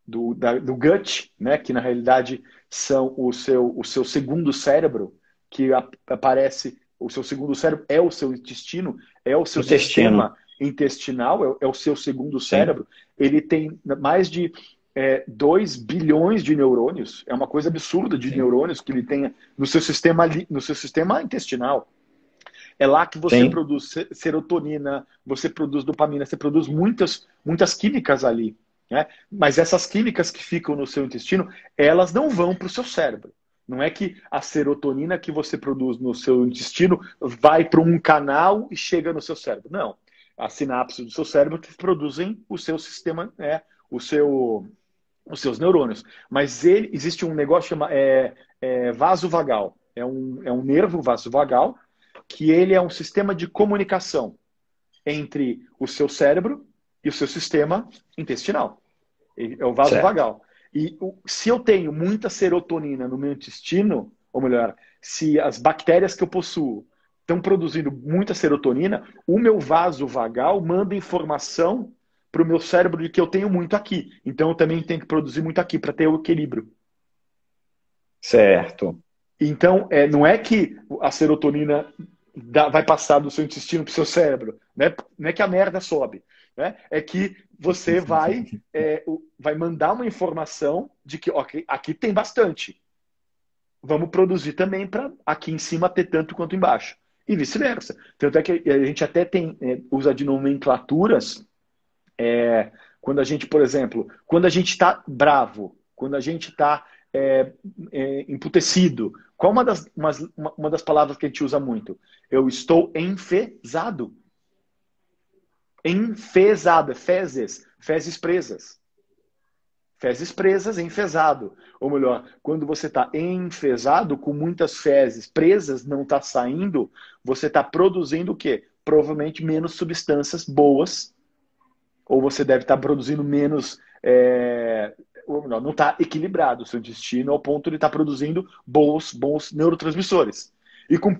do gut, né? Que na realidade são o seu segundo cérebro, que aparece. O seu segundo cérebro é o seu intestino, é o seu sistema intestinal, é o seu segundo cérebro. Ele tem mais de 2 bilhões de neurônios. É uma coisa absurda de neurônios que ele tem no seu sistema intestinal. É lá que você produz serotonina, você produz dopamina, você produz muitas químicas ali. Né? Mas essas químicas que ficam no seu intestino, elas não vão para o seu cérebro. Não é que a serotonina que você produz no seu intestino vai para um canal e chega no seu cérebro. Não. As sinapses do seu cérebro produzem o seu sistema, os seus neurônios. Mas existe um negócio que chama vaso vagal. É um nervo vasovagal, que ele é um sistema de comunicação entre o seu cérebro e o seu sistema intestinal. É o vaso vagal. E se eu tenho muita serotonina no meu intestino, ou melhor, se as bactérias que eu possuo estão produzindo muita serotonina, o meu vaso vagal manda informação para o meu cérebro de que eu tenho muito aqui. Então eu também tenho que produzir muito aqui para ter o equilíbrio. Certo. Então, não é que a serotonina vai passar do seu intestino para o seu cérebro. Né? Não é que a merda sobe. Né? É que você vai mandar uma informação de que aqui tem bastante. Vamos produzir também para aqui em cima ter tanto quanto embaixo. E vice-versa. Tanto é que a gente até usa de nomenclaturas quando a gente, por exemplo, quando a gente está bravo, quando a gente está emputecido. Qual uma das palavras que a gente usa muito? Eu estou enfesado. Enfesado, fezes presas. Fezes presas, enfesado. Ou melhor, quando você está enfesado, com muitas fezes presas, não está saindo, você está produzindo o quê? Provavelmente menos substâncias boas, ou você deve estar produzindo menos... não está equilibrado o seu intestino ao ponto de estar produzindo bons neurotransmissores. E com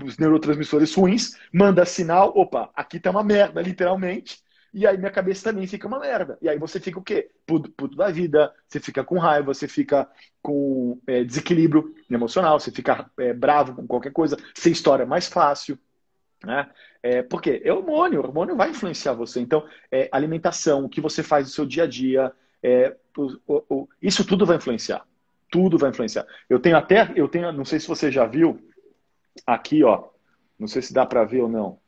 os neurotransmissores ruins, manda sinal, opa, aqui tá uma merda, literalmente, e aí minha cabeça também fica uma merda. E aí você fica o quê? Puto da vida, você fica com raiva, você fica com desequilíbrio emocional, você fica bravo com qualquer coisa, você estoura mais fácil. Né? Por quê? O hormônio vai influenciar você. Então, alimentação, o que você faz no seu dia a dia, isso tudo vai influenciar. Tudo vai influenciar. Eu tenho, não sei se você já viu, aqui, ó, não sei se dá para ver ou não.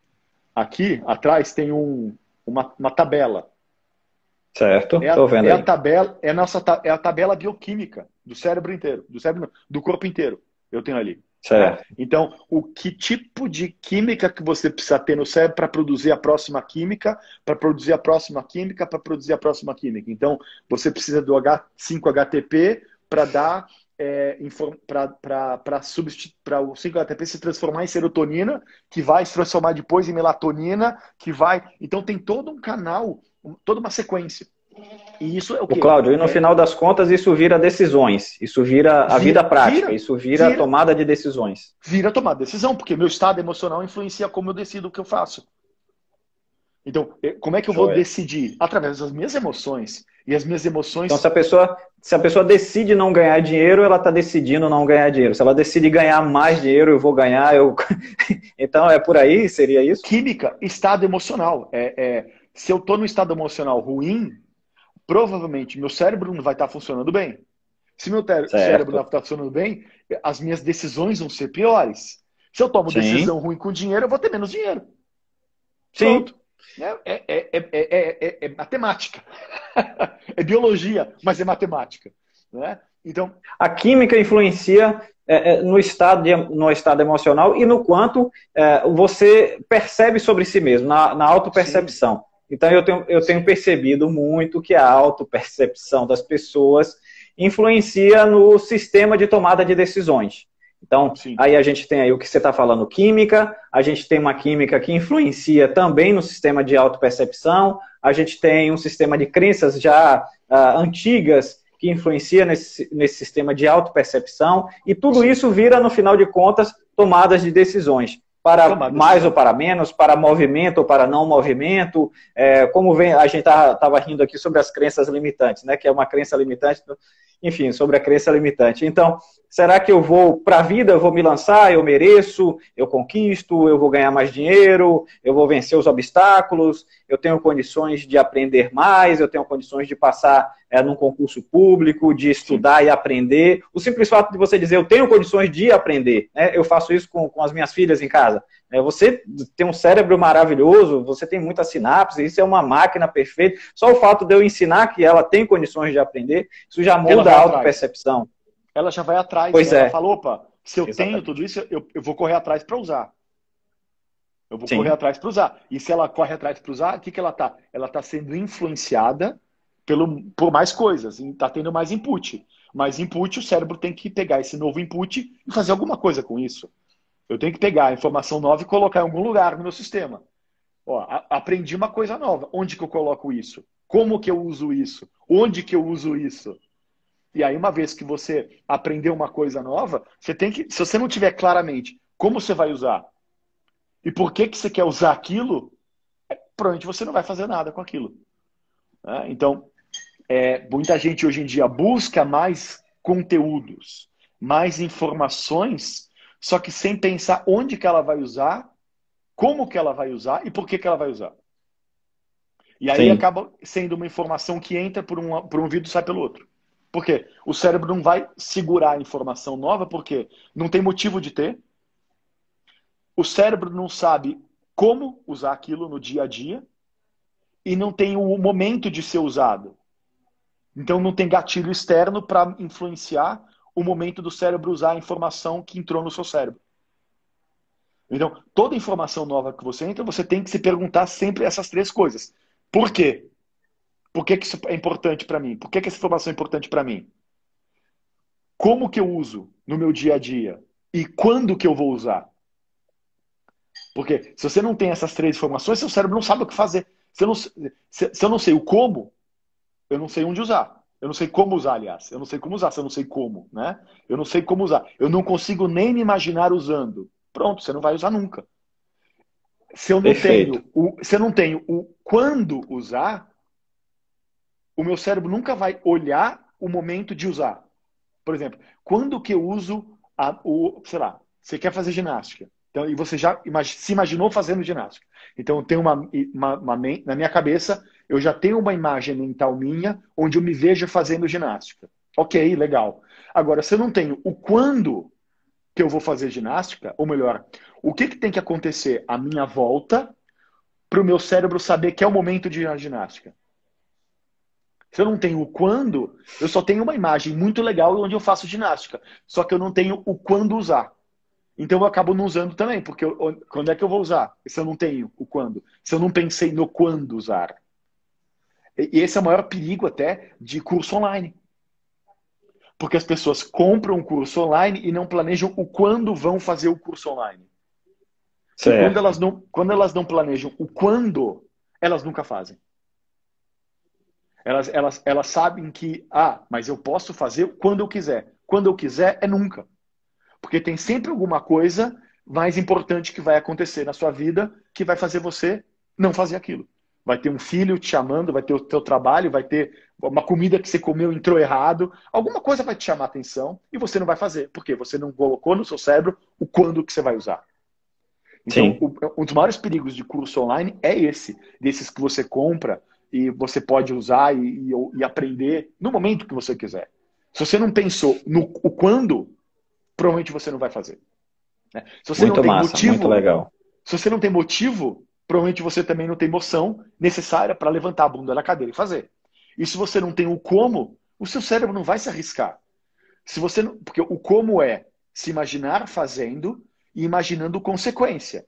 Aqui atrás tem uma tabela. Certo, estou vendo aí. É a tabela bioquímica do cérebro inteiro, do corpo inteiro. Eu tenho ali. Né? Certo. Então, o que tipo de química que você precisa ter no cérebro para produzir a próxima química, para produzir a próxima química, para produzir a próxima química. Então, você precisa do H5-HTP para dar para o 5-HTP se transformar em serotonina, que vai se transformar depois em melatonina, que vai. Então tem todo um canal, toda uma sequência. E isso é o O quê? Cláudio, e no final das contas isso vira decisões, isso vira a vida prática, isso vira vira, tomada de decisões. vira tomar decisão, porque meu estado emocional influencia como eu decido o que eu faço. Então, como é que eu vou Joia. decidir? Através das minhas emoções. E as minhas emoções. Então, se a pessoa decide não ganhar dinheiro, ela está decidindo não ganhar dinheiro. Se ela decide ganhar mais dinheiro, eu vou ganhar. Então, é por aí? Seria isso? Química, estado emocional. Se eu estou no estado emocional ruim, provavelmente meu cérebro não vai estar funcionando bem. Se meu cérebro não Certo. está funcionando bem, as minhas decisões vão ser piores. Se eu tomo Sim. decisão ruim com dinheiro, eu vou ter menos dinheiro. Sim. Pronto. É matemática. É biologia, mas é matemática. Né? Então, A química influencia no estado emocional e no quanto você percebe sobre si mesmo, na sim, autopercepção. Então, eu tenho percebido muito que a autopercepção das pessoas influencia no sistema de tomada de decisões. Então, sim, aí a gente tem aí o que você está falando, química, a gente tem uma química que influencia também no sistema de autopercepção, a gente tem um sistema de crenças já antigas que influencia nesse sistema de autopercepção, e tudo sim. isso vira, no final de contas, tomadas de decisões. Para Tomar mais ou decisão. para menos, para movimento ou para não movimento. Como vem, a gente estava rindo aqui sobre as crenças limitantes, né? Que é uma crença limitante, enfim, sobre a crença limitante. Então, será que eu vou para a vida, eu vou me lançar, eu mereço, eu conquisto, eu vou ganhar mais dinheiro, eu vou vencer os obstáculos, eu tenho condições de aprender mais, eu tenho condições de passar num concurso público, de Sim. estudar e aprender. O simples fato de você dizer, eu tenho condições de aprender, né? Eu faço isso com as minhas filhas em casa. Você tem um cérebro maravilhoso, você tem muita sinapse, isso é uma máquina perfeita. Só o fato de eu ensinar que ela tem condições de aprender, isso já muda a autopercepção. Ela já vai atrás, Pois né? Ela é, fala, opa, se eu tenho tudo exatamente. isso, eu vou correr atrás para usar. Eu vou correr Sim, atrás para usar. E se ela corre atrás para usar, o que ela tá? Ela está sendo influenciada por mais coisas, está tendo mais input. Mais input, o cérebro tem que pegar esse novo input e fazer alguma coisa com isso. Eu tenho que pegar a informação nova e colocar em algum lugar no meu sistema. Ó, aprendi uma coisa nova. Onde que eu coloco isso? Como que eu uso isso? Onde que eu uso isso? E aí, uma vez que você aprendeu uma coisa nova, você tem que, se você não tiver claramente como você vai usar e por que você quer usar aquilo, provavelmente você não vai fazer nada com aquilo. Né? Então, muita gente hoje em dia busca mais conteúdos, mais informações, só que sem pensar onde que ela vai usar, como que ela vai usar e por que ela vai usar. E aí sim, acaba sendo uma informação que entra por um ouvido e sai pelo outro. Por quê? O cérebro não vai segurar a informação nova porque não tem motivo de ter. O cérebro não sabe como usar aquilo no dia a dia e não tem o momento de ser usado. Então não tem gatilho externo para influenciar o momento do cérebro usar a informação que entrou no seu cérebro. Então, toda informação nova que você entra, você tem que se perguntar sempre essas três coisas. Por quê? Por que isso é importante para mim? Por que essa informação é importante para mim? Como que eu uso no meu dia a dia? E quando que eu vou usar? Porque se você não tem essas três informações, seu cérebro não sabe o que fazer. Se eu não sei o como, eu não sei onde usar. Eu não sei como usar, aliás. Eu não sei como usar se eu não sei como, né? Eu não sei como usar. Eu não consigo nem me imaginar usando. Pronto, você não vai usar nunca. perfeito. Se eu não tenho o quando usar, o meu cérebro nunca vai olhar o momento de usar. Por exemplo, quando que eu uso sei lá, você quer fazer ginástica. Então, e você já se imaginou fazendo ginástica. Então, tem na minha cabeça, eu já tenho uma imagem mental minha onde eu me vejo fazendo ginástica. Ok, legal. Agora, se eu não tenho o quando que eu vou fazer ginástica, ou melhor, o que tem que acontecer à minha volta para o meu cérebro saber que é o momento de ir à ginástica. Se eu não tenho o quando, eu só tenho uma imagem muito legal onde eu faço ginástica. Só que eu não tenho o quando usar. Então eu acabo não usando também, porque quando é que eu vou usar? Se eu não tenho o quando. Se eu não pensei no quando usar. E esse é o maior perigo até de curso online. Porque as pessoas compram um curso online e não planejam o quando vão fazer o curso online. E quando elas não planejam o quando, elas nunca fazem. Elas sabem que, mas eu posso fazer quando eu quiser. Quando eu quiser é nunca. Porque tem sempre alguma coisa mais importante que vai acontecer na sua vida que vai fazer você não fazer aquilo. Vai ter um filho te chamando, vai ter o teu trabalho, vai ter uma comida que você comeu e entrou errado. Alguma coisa vai te chamar a atenção e você não vai fazer. Por quê? Você não colocou no seu cérebro o quando que você vai usar. Então, um dos maiores perigos de curso online é desses que você compra e você pode usar e aprender no momento que você quiser. Se você não pensou no o quando, provavelmente você não vai fazer. Né? Se você muito não tem massa, motivo, muito legal. Se você não tem motivo, provavelmente você também não tem emoção necessária para levantar a bunda da cadeira e fazer. E se você não tem o como, o seu cérebro não vai se arriscar. Se você não, porque o como é se imaginar fazendo e imaginando consequência.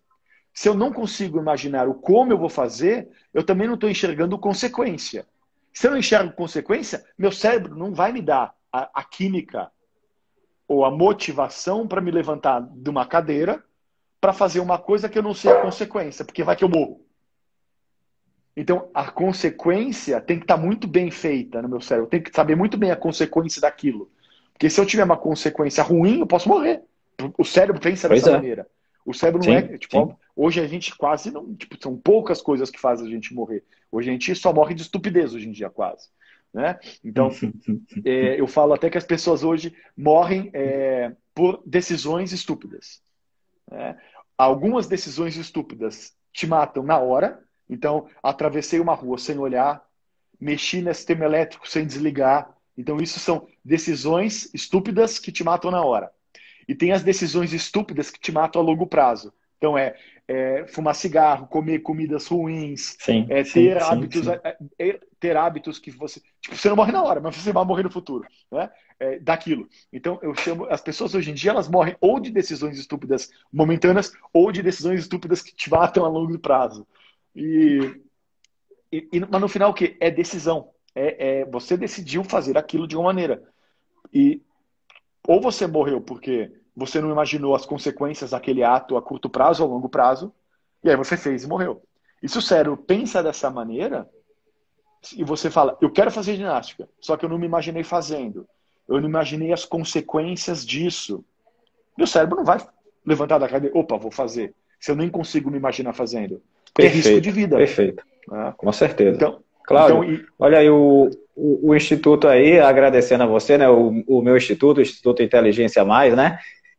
Se eu não consigo imaginar o como eu vou fazer, eu também não estou enxergando consequência. Se eu não enxergo consequência, meu cérebro não vai me dar a química ou a motivação para me levantar de uma cadeira para fazer uma coisa que eu não sei a consequência, porque vai que eu morro. Então, a consequência tem que estar muito bem feita no meu cérebro. Eu tenho que saber muito bem a consequência daquilo. Porque se eu tiver uma consequência ruim, eu posso morrer. O cérebro pensa dessa maneira. O cérebro não é... Tipo, hoje a gente quase não... Tipo, são poucas coisas que fazem a gente morrer. Hoje a gente só morre de estupidez, hoje em dia, quase. Né? Então, eu falo até que as pessoas hoje morrem por decisões estúpidas. Né? Algumas decisões estúpidas te matam na hora. Então, atravessei uma rua sem olhar, mexi no sistema elétrico sem desligar. Então, isso são decisões estúpidas que te matam na hora. E tem as decisões estúpidas que te matam a longo prazo. Então, fumar cigarro, comer comidas ruins, ter hábitos que você... Tipo, você não morre na hora, mas você vai morrer no futuro. Né? Daquilo. Então, eu chamo... As pessoas hoje em dia, elas morrem ou de decisões estúpidas momentâneas ou de decisões estúpidas que te matam a longo prazo. Mas no final, o quê? É decisão. Você decidiu fazer aquilo de uma maneira. E ou você morreu porque você não imaginou as consequências daquele ato a curto prazo ou a longo prazo, e aí você fez e morreu. E se o cérebro pensa dessa maneira, e você fala, eu quero fazer ginástica, só que eu não me imaginei fazendo, eu não imaginei as consequências disso, meu cérebro não vai levantar da cadeira, opa, vou fazer, se eu nem consigo me imaginar fazendo. É risco de vida. Perfeito, com certeza. Então, Cláudio, olha aí o Instituto aí, agradecendo a você, né, o meu Instituto, o Instituto Inteligência Mais, né,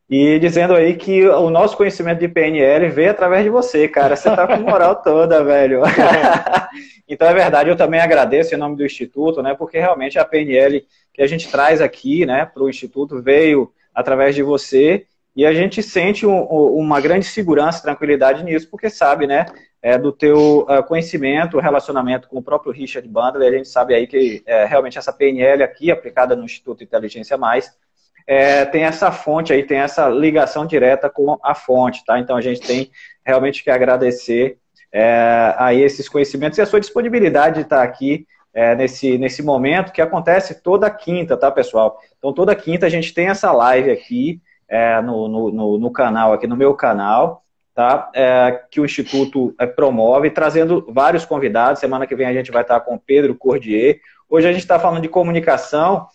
e dizendo aí que o nosso conhecimento de PNL veio através de você, cara, você tá com moral toda, velho. Então é verdade, eu também agradeço em nome do Instituto, né, porque realmente a PNL que a gente traz aqui, né, para o Instituto veio através de você, e a gente sente uma grande segurança e tranquilidade nisso, porque sabe, né, do teu conhecimento, relacionamento com o próprio Richard Bandler, a gente sabe aí que realmente essa PNL aqui, aplicada no Instituto Inteligência Mais, tem essa fonte aí, tem essa ligação direta com a fonte, tá? Então a gente tem realmente que agradecer a esses conhecimentos e a sua disponibilidade de estar aqui nesse momento, que acontece toda quinta, tá, pessoal? Então toda quinta a gente tem essa live aqui no canal, aqui no meu canal, tá? Que o Instituto promove, trazendo vários convidados. Semana que vem a gente vai estar com o Pedro Cordier. Hoje a gente está falando de comunicação.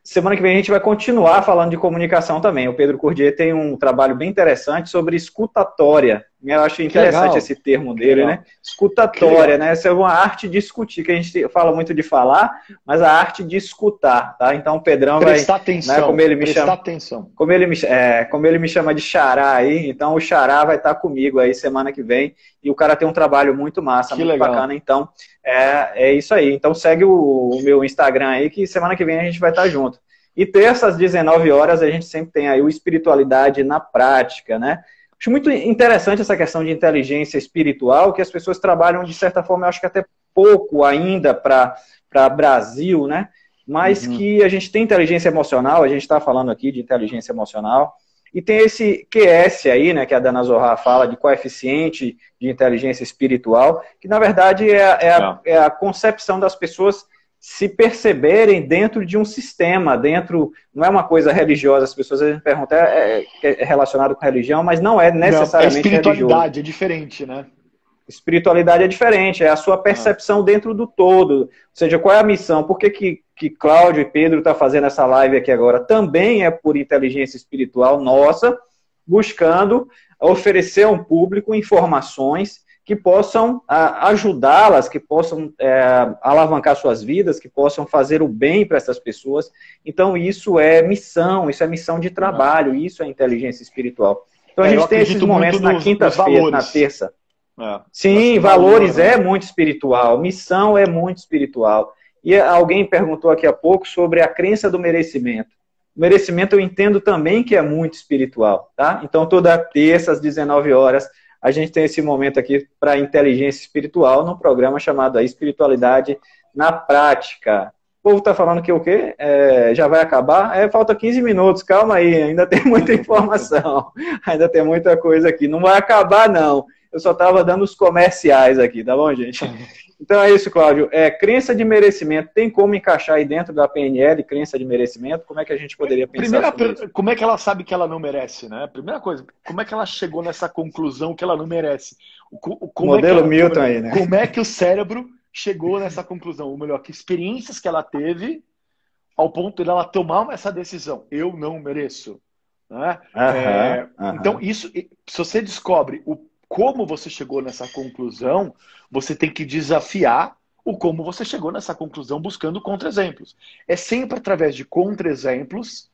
Semana que vem a gente vai continuar falando de comunicação também. O Pedro Cordier tem um trabalho bem interessante sobre escutatória. Eu acho interessante esse termo dele, né? Escutatória, né? Essa é uma arte de discutir, que a gente fala muito de falar, mas a arte de escutar, tá? Então o Pedrão prestar atenção, né, como ele me chama, atenção. Como ele me chama de xará aí, então o xará vai estar comigo aí semana que vem, e o cara tem um trabalho muito massa, muito bacana, então é isso aí. Então segue o meu Instagram aí, que semana que vem a gente vai estar junto. E terça às 19 horas a gente sempre tem aí o Espiritualidade na Prática, né? Acho muito interessante essa questão de inteligência espiritual, que as pessoas trabalham, de certa forma, eu acho que até pouco ainda para Brasil, né? Mas que a gente tem inteligência emocional, a gente está falando aqui de inteligência emocional, E tem esse QS aí, né, que a Dana Zohar fala de coeficiente de inteligência espiritual, que na verdade é a concepção das pessoas se perceberem dentro de um sistema, não é uma coisa religiosa. As pessoas às vezes perguntam, é relacionado com religião, mas não é necessariamente religioso. Espiritualidade é diferente, né? Espiritualidade é diferente, é a sua percepção dentro do todo. Ou seja, qual é a missão? Por que Cláudio e Pedro estão fazendo essa live aqui agora? Também é por inteligência espiritual nossa, buscando oferecer a um público informações que possam ajudá-las, que possam alavancar suas vidas, que possam fazer o bem para essas pessoas. Então, isso é missão de trabalho, isso é inteligência espiritual. Então, a gente tem esses momentos na quinta-feira, na terça. Sim, valores é muito espiritual, missão é muito espiritual. E alguém perguntou aqui há pouco sobre a crença do merecimento. O merecimento eu entendo também que é muito espiritual, tá? Então, toda terça às 19 horas, a gente tem esse momento aqui para inteligência espiritual num programa chamado Espiritualidade na Prática. O povo está falando que o quê? Já vai acabar? Falta 15 minutos, calma aí, ainda tem muita informação, ainda tem muita coisa aqui. Não vai acabar, não. Eu só estava dando os comerciais aqui, tá bom, gente? Então é isso, Cláudio. Crença de merecimento, tem como encaixar aí dentro da PNL, crença de merecimento? Como é que a gente poderia pensar sobre isso? Como é que ela sabe que ela não merece, né? Primeira coisa, como é que ela chegou nessa conclusão que ela não merece? Modelo Milton aí, né? Como é que o cérebro chegou nessa conclusão? Ou melhor, que experiências que ela teve ao ponto de ela tomar essa decisão? Eu não mereço. Né? Então, isso, se você descobre como você chegou nessa conclusão, você tem que desafiar o como você chegou nessa conclusão buscando contra-exemplos. É sempre através de contra-exemplos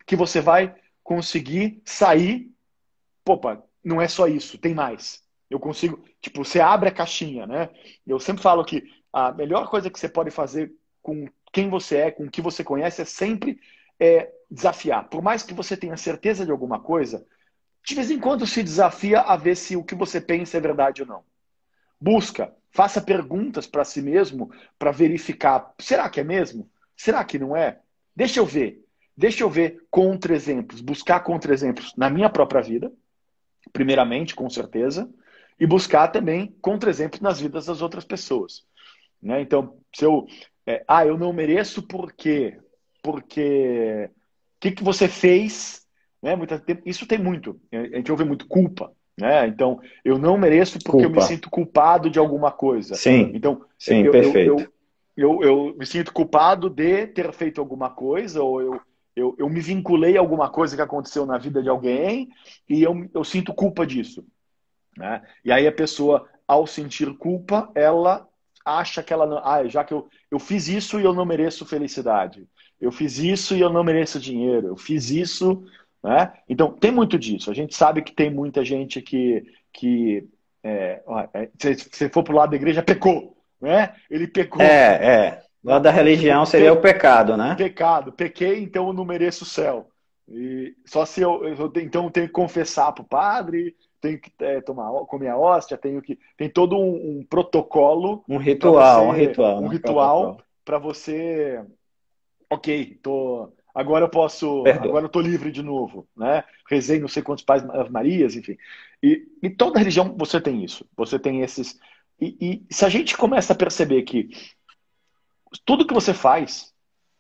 que você vai conseguir sair. Opa, não é só isso, tem mais. Eu consigo. Tipo, você abre a caixinha, né? Eu sempre falo que a melhor coisa que você pode fazer com quem você é, com o que você conhece, é sempre desafiar. Por mais que você tenha certeza de alguma coisa, de vez em quando se desafia a ver se o que você pensa é verdade ou não. Busca, faça perguntas para si mesmo para verificar. Será que é mesmo? Será que não é? Deixa eu ver. Deixa eu ver contra-exemplos. Buscar contra-exemplos na minha própria vida, primeiramente, com certeza, e buscar também contra-exemplos nas vidas das outras pessoas. Né? Então, se eu não mereço por quê? Porque o que você fez? Né? Isso tem muito. A gente ouve muito culpa. Né? Então, eu não mereço porque eu me sinto culpado de alguma coisa. Sim, então, sim, perfeito. Eu me sinto culpado de ter feito alguma coisa, ou eu me vinculei a alguma coisa que aconteceu na vida de alguém e eu sinto culpa disso. Né? E aí a pessoa, ao sentir culpa, ela acha que ela não... já que eu fiz isso e eu não mereço felicidade. Eu fiz isso e eu não mereço dinheiro. Eu fiz isso... Né? Então, tem muito disso. A gente sabe que tem muita gente que se for pro lado da igreja, pecou. Né? Ele pecou. Lado da religião seria o pecado, né? Pecado. Pequei, então eu não mereço o céu. E só se então eu tenho que confessar pro padre, tenho que comer a hóstia, tem todo um protocolo. Um ritual, um ritual para você... Ok, agora eu posso. Perdoa. Agora eu tô livre de novo, né? Rezei não sei quantos pais Marias, enfim. E toda religião você tem isso. Você tem esses. E se a gente começa a perceber que tudo que você faz,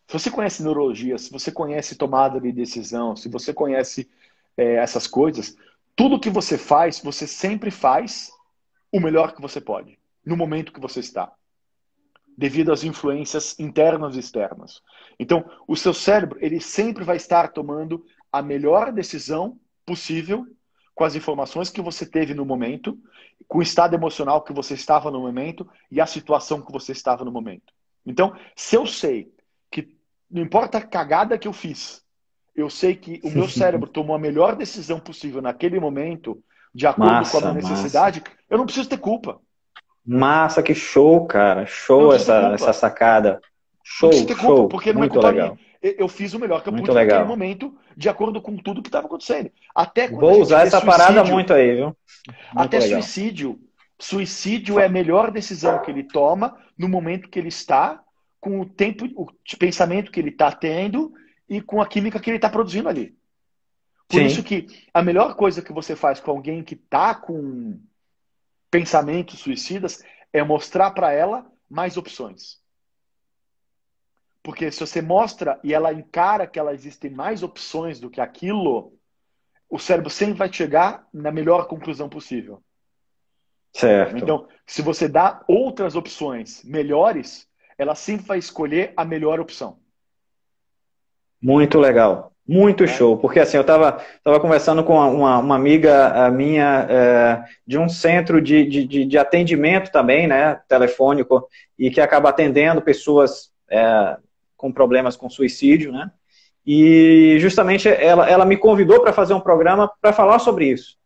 se você conhece neurologia, se você conhece tomada de decisão, se você conhece essas coisas, tudo que você faz, você sempre faz o melhor que você pode, no momento que você está. Devido às influências internas e externas. Então, o seu cérebro, ele sempre vai estar tomando a melhor decisão possível com as informações que você teve no momento, com o estado emocional que você estava no momento e a situação que você estava no momento. Então, se eu sei que não importa a cagada que eu fiz, eu sei que o meu cérebro tomou a melhor decisão possível naquele momento, de acordo com a minha necessidade, eu não preciso ter culpa. Massa, que show, cara. Show essa sacada. Show, show. Porque não muito legal. Minha. Eu fiz o melhor que eu muito pude legal. naquele momento, de acordo com tudo que estava acontecendo. Até quando vou usar essa parada muito aí, viu? Muito até legal. Suicídio é a melhor decisão que ele toma no momento que ele está, com o tempo, o pensamento que ele está tendo e com a química que ele está produzindo ali. Por isso Sim, que a melhor coisa que você faz com alguém que está com pensamentos suicidas é mostrar para ela mais opções. Porque se você mostra e ela encara que ela existem mais opções do que aquilo, o cérebro sempre vai chegar na melhor conclusão possível. certo. Então, se você dá outras opções melhores, ela sempre vai escolher a melhor opção. Muito legal. Muito Né? show. Porque assim, eu tava conversando com uma amiga minha de um centro de atendimento também, né? Telefônico, e que acaba atendendo pessoas com problemas com suicídio, né? E justamente ela me convidou para fazer um programa para falar sobre isso.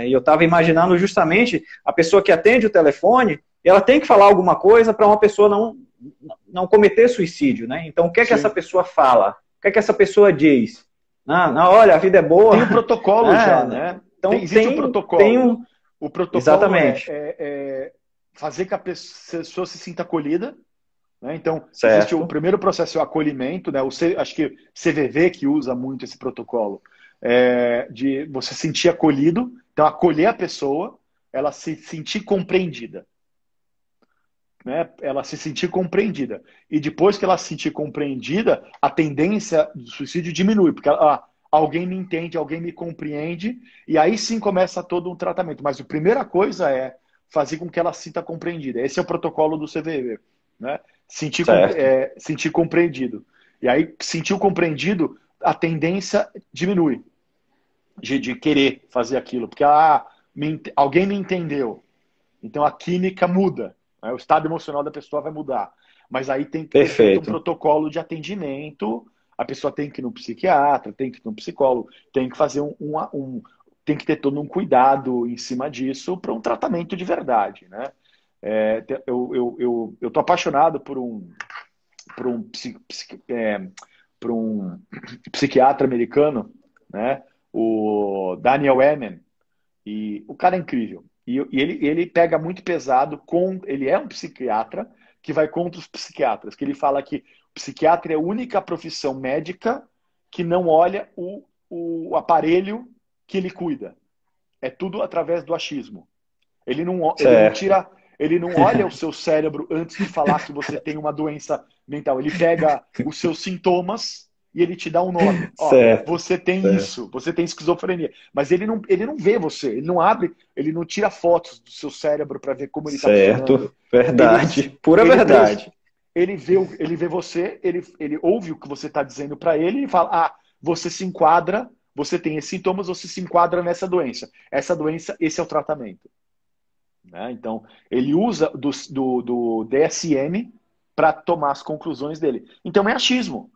E eu estava imaginando justamente a pessoa que atende o telefone, ela tem que falar alguma coisa para uma pessoa não cometer suicídio, né? Então, o que é que essa Sim. pessoa fala? O que é que essa pessoa diz? Não, olha, a vida é boa. Tem um protocolo já, né? Então, Existe um tem protocolo. um... O protocolo Exatamente. é fazer que a pessoa se sinta acolhida. Né? Então, existe o Certo. primeiro processo, é o acolhimento, né? Acho que CVV que usa muito esse protocolo, de você sentir acolhido, então acolher a pessoa, ela se sentir compreendida. Né? Ela se sentir compreendida. E depois que ela se sentir compreendida, a tendência do suicídio diminui, porque alguém me entende, alguém me compreende, e aí sim começa todo um tratamento. Mas a primeira coisa é fazer com que ela se sinta compreendida. Esse é o protocolo do CVV. Né? Certo. Sentir compreendido. E aí, sentir compreendido, a tendência diminui de querer fazer aquilo, porque alguém me entendeu. Então a química muda, né? O estado emocional da pessoa vai mudar. Mas aí tem que ter todo um Perfeito. protocolo de atendimento, a pessoa tem que ir no psiquiatra, tem que ir no psicólogo, tem que fazer tem que ter todo um cuidado em cima disso para um tratamento de verdade, né? Eu tô apaixonado por um, por um psiquiatra americano, né? O Daniel Amen, e o cara é incrível. Ele pega muito pesado com. Ele é um psiquiatra que vai contra os psiquiatras, que ele fala que o psiquiatra é a única profissão médica que não olha o aparelho que ele cuida. É tudo através do achismo. Ele não Certo. tira. Ele não olha o seu cérebro antes de falar que você tem uma doença mental. Ele pega os seus sintomas e ele te dá um nome. Ó, Certo. você tem Certo. isso, você tem esquizofrenia. Mas ele não vê você, ele não abre, ele não tira fotos do seu cérebro para ver como ele está Certo. funcionando. Ele, Verdade. Pura ele, pres- verdade. ele vê você, ele ouve o que você está dizendo para ele e fala: você se enquadra, você tem esses sintomas, você se enquadra nessa doença. Essa doença, esse é o tratamento. Né? Então, ele usa do DSM para tomar as conclusões dele. Então, é achismo.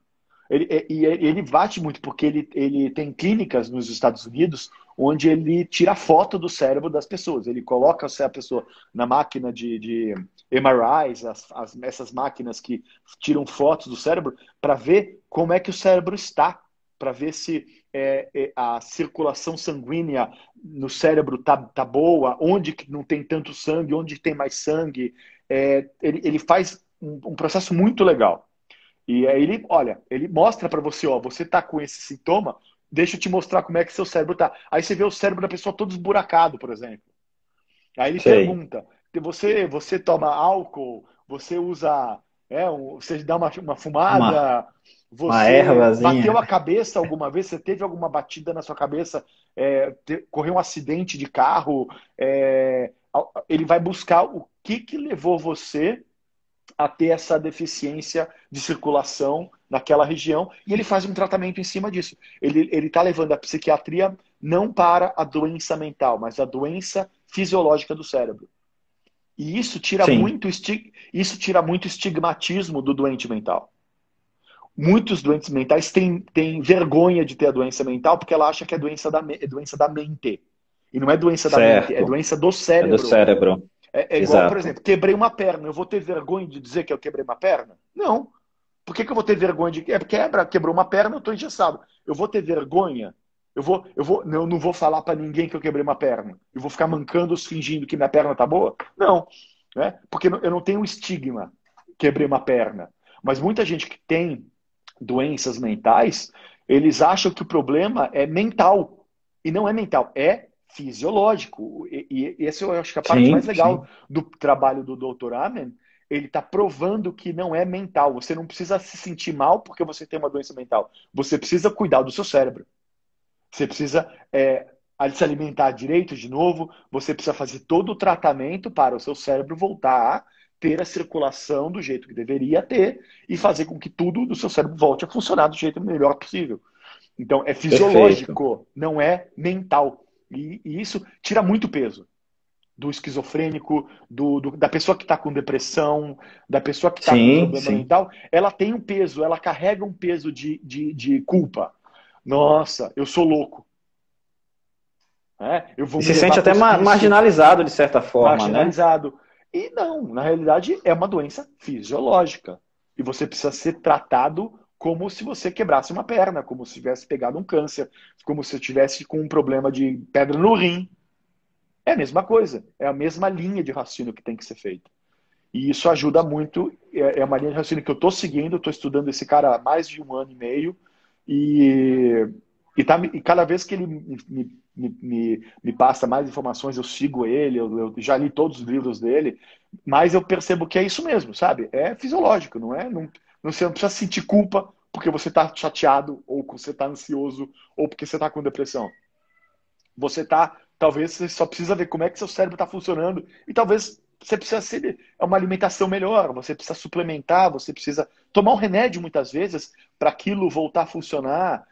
Ele bate muito, porque ele tem clínicas nos Estados Unidos onde ele tira foto do cérebro das pessoas. Ele coloca a pessoa na máquina de MRIs, essas máquinas que tiram fotos do cérebro, para ver como é que o cérebro está, para ver se a circulação sanguínea no cérebro tá boa, onde que não tem tanto sangue, onde tem mais sangue. Ele faz um processo muito legal. E aí ele mostra para você, ó, você tá com esse sintoma, deixa eu te mostrar como é que seu cérebro tá. Aí você vê o cérebro da pessoa todo esburacado, por exemplo. Aí ele Sei. pergunta, você toma álcool? Você usa, você dá uma Uma, fumada? uma Você ervazinha. bateu a cabeça alguma vez? Você teve alguma batida na sua cabeça? Correu um acidente de carro? Ele vai buscar o que levou você a ter essa deficiência de circulação naquela região e ele faz um tratamento em cima disso. Ele está levando a psiquiatria não para a doença mental, mas a doença fisiológica do cérebro. E Sim. isso tira muito estigmatismo do doente mental. Muitos doentes mentais têm vergonha de ter a doença mental porque ela acha que é doença da mente. E não é doença da mente, é Certo. doença do É do cérebro. cérebro. É igual, por Exato. exemplo, quebrei uma perna. Eu vou ter vergonha de dizer que eu quebrei uma perna? Não. Por que eu vou ter vergonha de quebrou uma perna, eu estou engessado. Eu vou ter vergonha? Eu não vou falar para ninguém que eu quebrei uma perna. Eu vou ficar mancando, fingindo que minha perna tá boa? Não, né? Porque eu não tenho estigma, quebrei uma perna. Mas muita gente que tem doenças mentais, Eles acham que o problema é mental. E não é mental, é fisiológico. E essa eu acho que é a parte mais Sim, legal sim. do trabalho do Dr. Amen. Ele está provando que não é mental. Você não precisa se sentir mal porque você tem uma doença mental. Você precisa cuidar do seu cérebro. Você precisa se alimentar direito de novo. Você precisa fazer todo o tratamento para o seu cérebro voltar a ter a circulação do jeito que deveria ter e fazer com que tudo do seu cérebro volte a funcionar do jeito melhor possível. Então, é Perfeito. fisiológico, não é mental. E isso tira muito peso do esquizofrênico, da pessoa que está com depressão, da pessoa que está com Sim, problema sim. mental. Ela tem um peso, ela carrega um peso de culpa. Nossa, eu sou louco. Eu vou E me se levar sente para o até hospício, marginalizado de certa forma, né? marginalizado. E não, na realidade é uma doença fisiológica. E você precisa ser tratado como se você quebrasse uma perna, como se tivesse pegado um câncer, como se tivesse com um problema de pedra no rim. É a mesma coisa, é a mesma linha de raciocínio que tem que ser feita. E isso ajuda muito, é uma linha de raciocínio que eu estou seguindo, estou estudando esse cara há mais de 1 ano e meio, e, e cada vez que ele me passa mais informações, eu sigo ele, eu já li todos os livros dele, mas eu percebo que é isso mesmo, sabe? É fisiológico, não é? Você não precisa sentir culpa porque você está chateado, ou porque você está ansioso, ou porque você está com depressão. Talvez você só precisa ver como é que seu cérebro está funcionando e talvez você precisa ser uma alimentação melhor, você precisa suplementar, você precisa tomar um remédio muitas vezes para aquilo voltar a funcionar,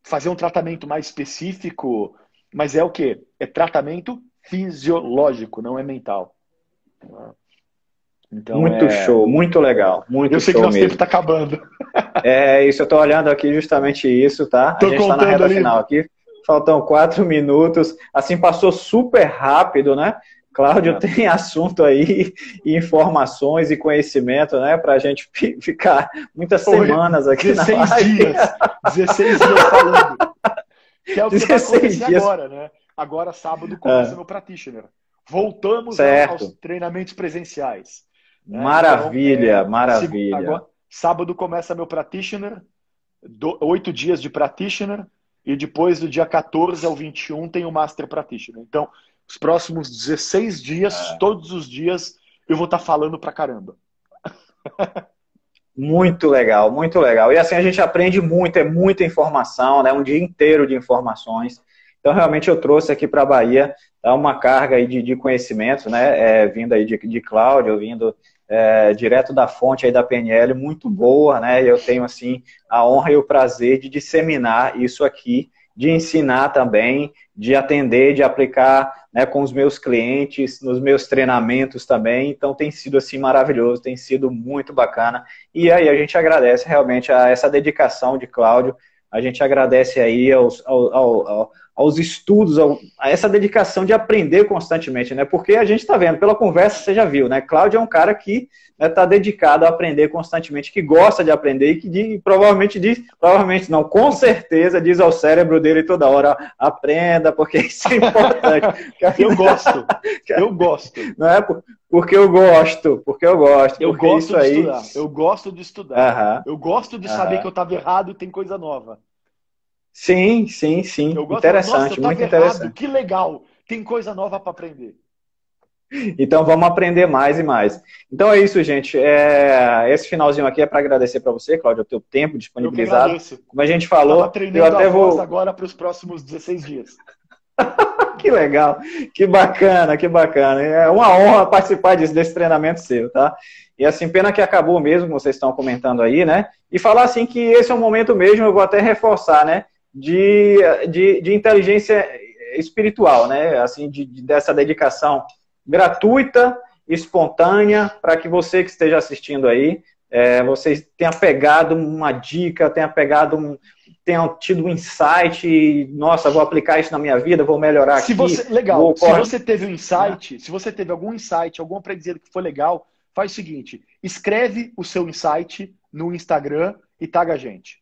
fazer um tratamento mais específico, mas é o quê? É tratamento fisiológico, não é mental. Então Muito show, muito legal, eu muito sei que show nosso tempo mesmo. está acabando. É isso, eu estou olhando aqui justamente isso, tá? A Tô gente está na contando reta ali. final aqui, faltam 4 minutos. Assim, passou super rápido, né? Cláudio É. tem assunto aí, e informações e conhecimento, né? Para a gente ficar muitas Oi, semanas aqui na 16 live. dias. 16 dias falando. Que é o que vai 16 acontecer dias. agora, né? Agora, sábado, começa Ah, meu pratitioner. Voltamos aos certo. treinamentos presenciais. Né? Então, Maravilha, maravilha. agora, sábado começa meu practitioner, 8 dias de practitioner, e depois do dia 14 ao 21 tem o master practitioner. Então, os próximos 16 dias, todos os dias, eu vou estar falando pra caramba. Muito legal, muito legal. E assim a gente aprende muito, é muita informação, né? Um dia inteiro de informações. Então, realmente, eu trouxe aqui para a Bahia, tá, uma carga aí de conhecimento, né? Vindo aí de Cláudio, vindo direto da fonte aí da PNL, muito boa, né? Eu tenho, assim, a honra e o prazer de disseminar isso aqui, de ensinar também, de atender, de aplicar, né, com os meus clientes, nos meus treinamentos também. Então, tem sido, assim, maravilhoso, tem sido muito bacana. E aí a gente agradece realmente a essa dedicação de Cláudio, a gente agradece aí aos estudos, a essa dedicação de aprender constantemente, né? Porque a gente está vendo, pela conversa você já viu, né? Cláudio é um cara que está dedicado a aprender constantemente, que gosta de aprender e que provavelmente não, com certeza diz ao cérebro dele toda hora, aprenda, porque isso é importante. Eu gosto, eu gosto. Não é porque eu gosto, porque Eu porque gosto isso de aí... estudar. Eu gosto de estudar. Aham, Eu gosto de saber que aham. eu estava errado e tem coisa nova. Sim, sim, sim. Eu gosto de falar, nossa, eu Interessante, estava muito errado, interessante. que legal. Tem coisa nova para aprender. Então vamos aprender mais e mais. Então é isso, gente. Esse finalzinho aqui é para agradecer para você, Cláudio, o teu tempo Eu que disponibilizado. agradeço. Como a gente Estava falou, eu treinando a até voz vou. agora para os próximos 16 dias. Que legal, que bacana, que bacana. É uma honra participar desse treinamento seu, tá? E assim, pena que acabou mesmo, como vocês estão comentando aí, né? E falar assim que esse é o momento mesmo, eu vou até reforçar, né? De inteligência espiritual, né? Assim, dessa dedicação gratuita, espontânea, para que você que esteja assistindo aí, você tenha pegado uma dica, tenha tido um insight, nossa, vou aplicar isso na minha vida, vou melhorar aqui. Legal, se você teve um insight, se você teve algum insight, algum aprendizado que foi legal, faz o seguinte, escreve o seu insight no Instagram e taga a gente.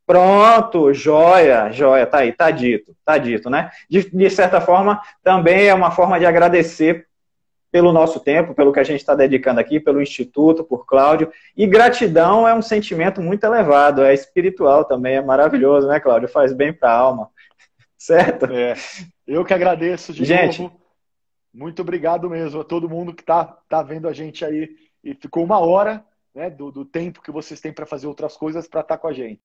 Pronto, joia, joia, tá aí, tá dito, né? De certa forma, também é uma forma de agradecer pelo nosso tempo, pelo que a gente está dedicando aqui, pelo Instituto, por Cláudio. E gratidão é um sentimento muito elevado, é espiritual também, é maravilhoso, né, Cláudio? Faz bem para a alma, certo? Eu que agradeço de Gente, novo. Muito obrigado mesmo a todo mundo que tá vendo a gente aí e ficou uma hora, né, do tempo que vocês têm para fazer outras coisas para estar com a gente.